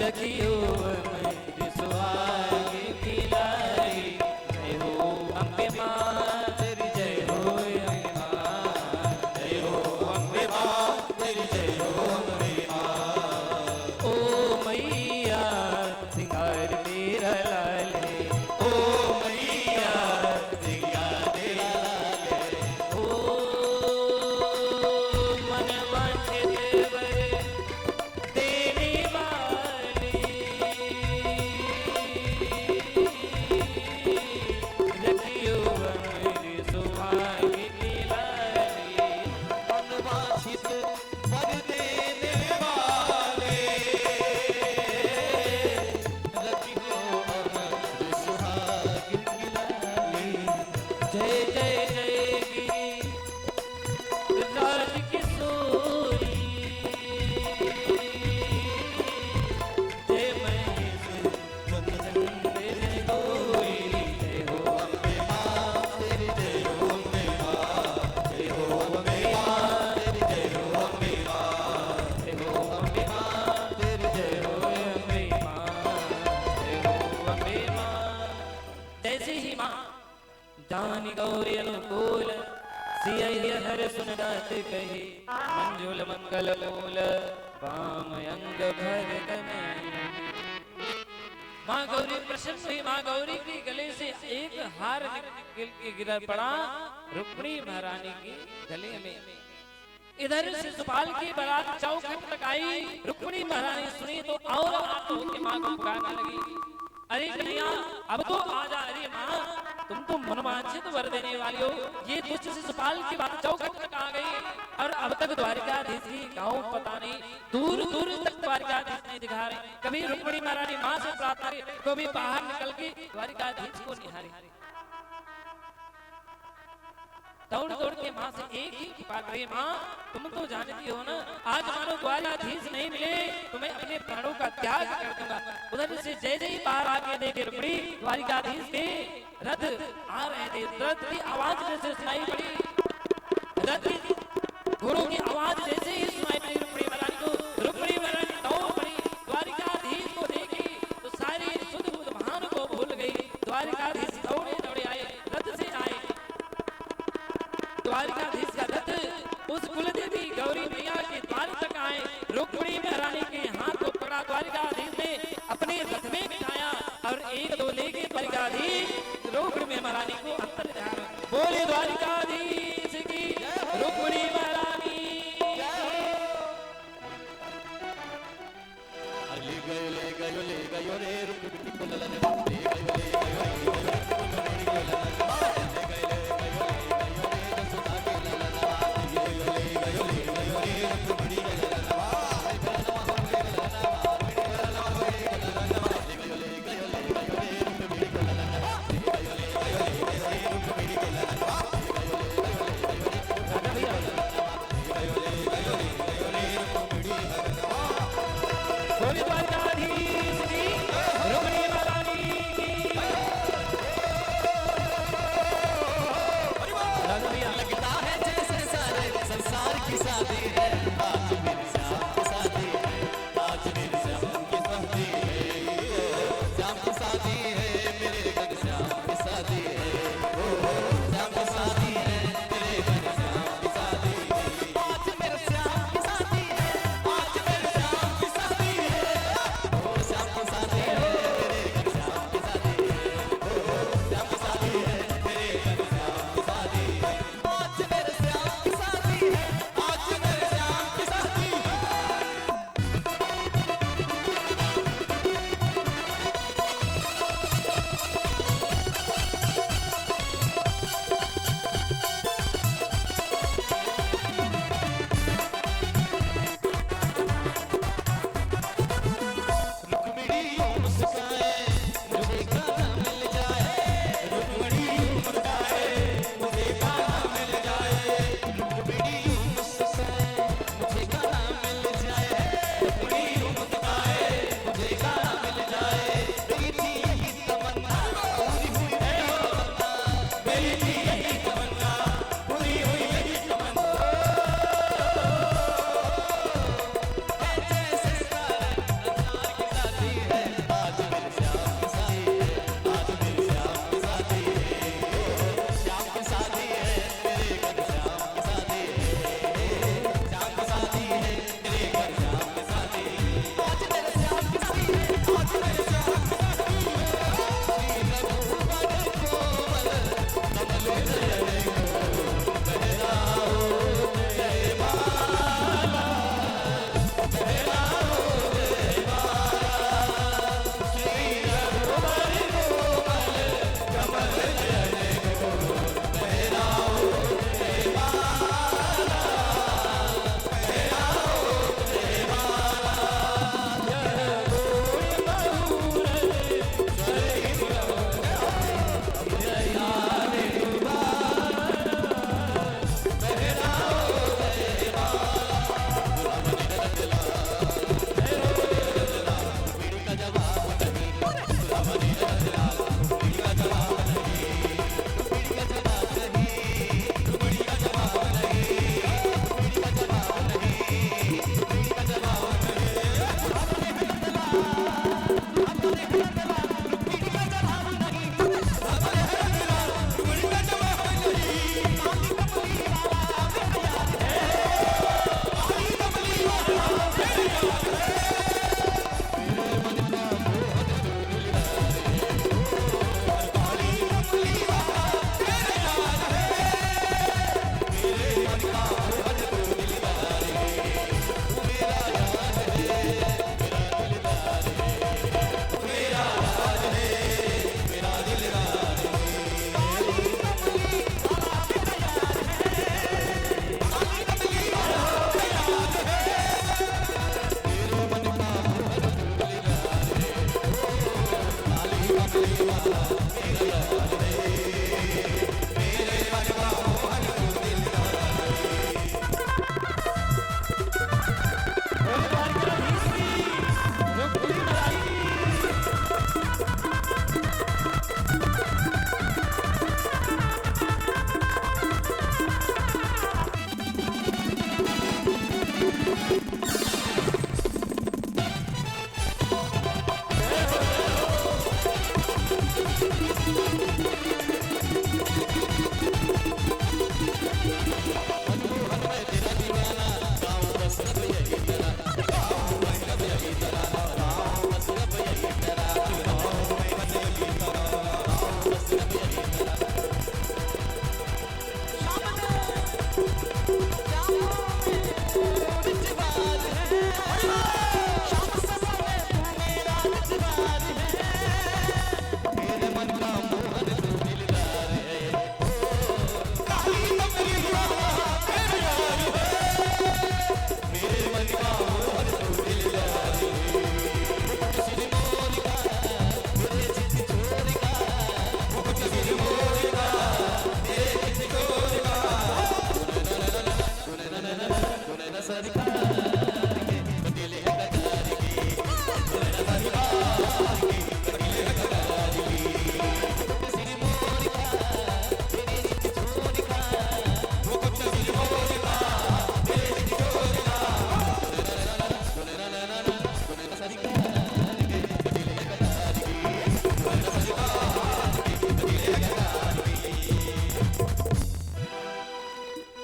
रखियो अमृत सुहागी की लाली। जय हो अम्बे माँ तेरी जय हो अम्बे माँ, जय हो अम्बे माँ तेरी जय हो अम्बे माँ। ओ मैया सिंगार तेरा लाले, ओ मैया सिंगार तेरा लाले, ओ मनवांछित वर देने वाली, रखियो अमृत सुहागी की लाली। मनवांछित वर देने वाले, रखियो अमृत सुहागिन की लाली। जय जय जय गिरी राज किशोरी, जय महेश चंद्र जय गौरी, जय हो अम्बे माँ तेरी जय हो अम्बे माँ, जय हो अम्बे माँ तेरी जय हो अम्बे माँ, जय हो अम्बे माँ तेरी जय हो अम्बे माँ, जय हो अम्बे माँ। जैसे ही माँ जानी गौरी अनुकूल सिय हर सुनदात कही, मंजुल मंगल मूल वाम अंग भर कमई। माँ गौरी प्रसन्न हुई, माँ गौरी के गले से एक हार निकल के गिर पड़ा रुक्मिणी महारानी के गले में। इधर से सुपाल की बारात चौखट तक आई, रुक्मिणी महारानी सुनी तो और आत्म होकर माँ को पुकारने लगी, अरे कन्हैया अब तो आजा, अरे माँ तुम तो मनवांछित वर देने वाली हो। ये दुष्ट शिशुपाल की बात चौखट तक आ गई और अब तक द्वारिकाधीश की गाँव पता नहीं, दूर दूर तक द्वारिकाधीश नहीं दिखा रहे। कभी रुक्मिणी महारानी माँ से प्रार्थना की, कभी बाहर निकल के द्वारिकाधीश को निहारे। दौड़ दौड़ के माँ से एक ही बात रही, माँ तुम तो जानती हो ना, आज मानो द्वारिकाधीश नहीं मिले तो मैं अपने प्राणों का त्याग कर दूंगा। उधर से जय जय बाहर आके देखे रुक्मिणी द्वारिकाधीश के रथ आ रहे थे। रथ की आवाज जैसे सुनाई पड़ी, रथ की घोड़ों की आवाज जैसे ही सुनाई पड़ी रुक्मिणी महारानी को, रुक्मिणी महारानी दौड़ पड़ी, द्वारिकाधीश को देखी तो सारी सुध बुध भान को भूल गई। द्वारिकाधीश दौड़े दौड़े आए, रथ से आए, द्वारिकाधीश का रथ उस कुलदेवी गौरी मैया के द्वार तक आए। रुक्मिणी महारानी के हाथ को पकड़ा, द्वारिकाधीश ने अपने रथ में बिठाया और एक दो लेके द्वारिकाधीश रुक्मिणी महारानी को अंतर ध्यान बोले द्वारिकाधीश की रुक्मिणी महारानी। ले गयो ले गयो ले गयो रे रुक्मिणी को ललन, ले गयो ले गयो ले गयो रुक्मिणी को ललन, ले गयो ले गयो ले गयो रे जसोदा के ललन, ले गयो ले गयो ले गयो रे रुक्मिणी को ललन, बोले द्वारिकाधीश की रुक्मिणी महारानी की। लगता है जैसे सारे संसार की शादी है, आज मेरे श्याम की शादी है, आज मेरे श्याम की शादी है, श्याम की शादी है, मेरे घर श्याम की शादी है, ओ श्याम की शादी है, मेरे घर श्याम की शादी है, आज मेरे श्याम की शादी है, आज मेरे श्याम की शादी है, ओ श्याम की शादी है, मेरे घर श्याम की शादी है, ओ श्याम की शादी है, मेरे घर श्याम की शादी है, आज मेरे श्याम की शादी है, आज मेरे श्याम की शादी है।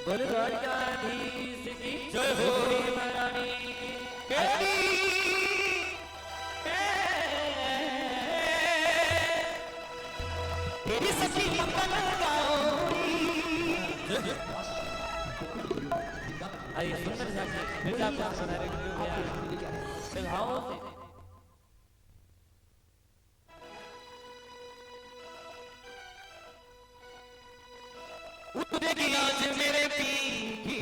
बोले द्वारकाधीश की जय हो। महारानी तेरी सखी मंगल गाओरी। आइए सुंदर झांकी मिर्जापुर बना रहे भावों से उतरेगी आज मेरे पी की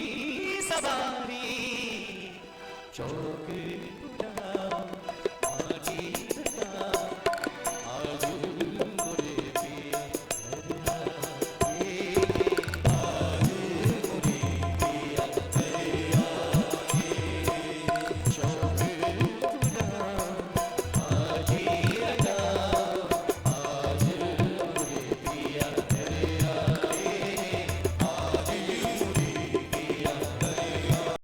सवारी चौक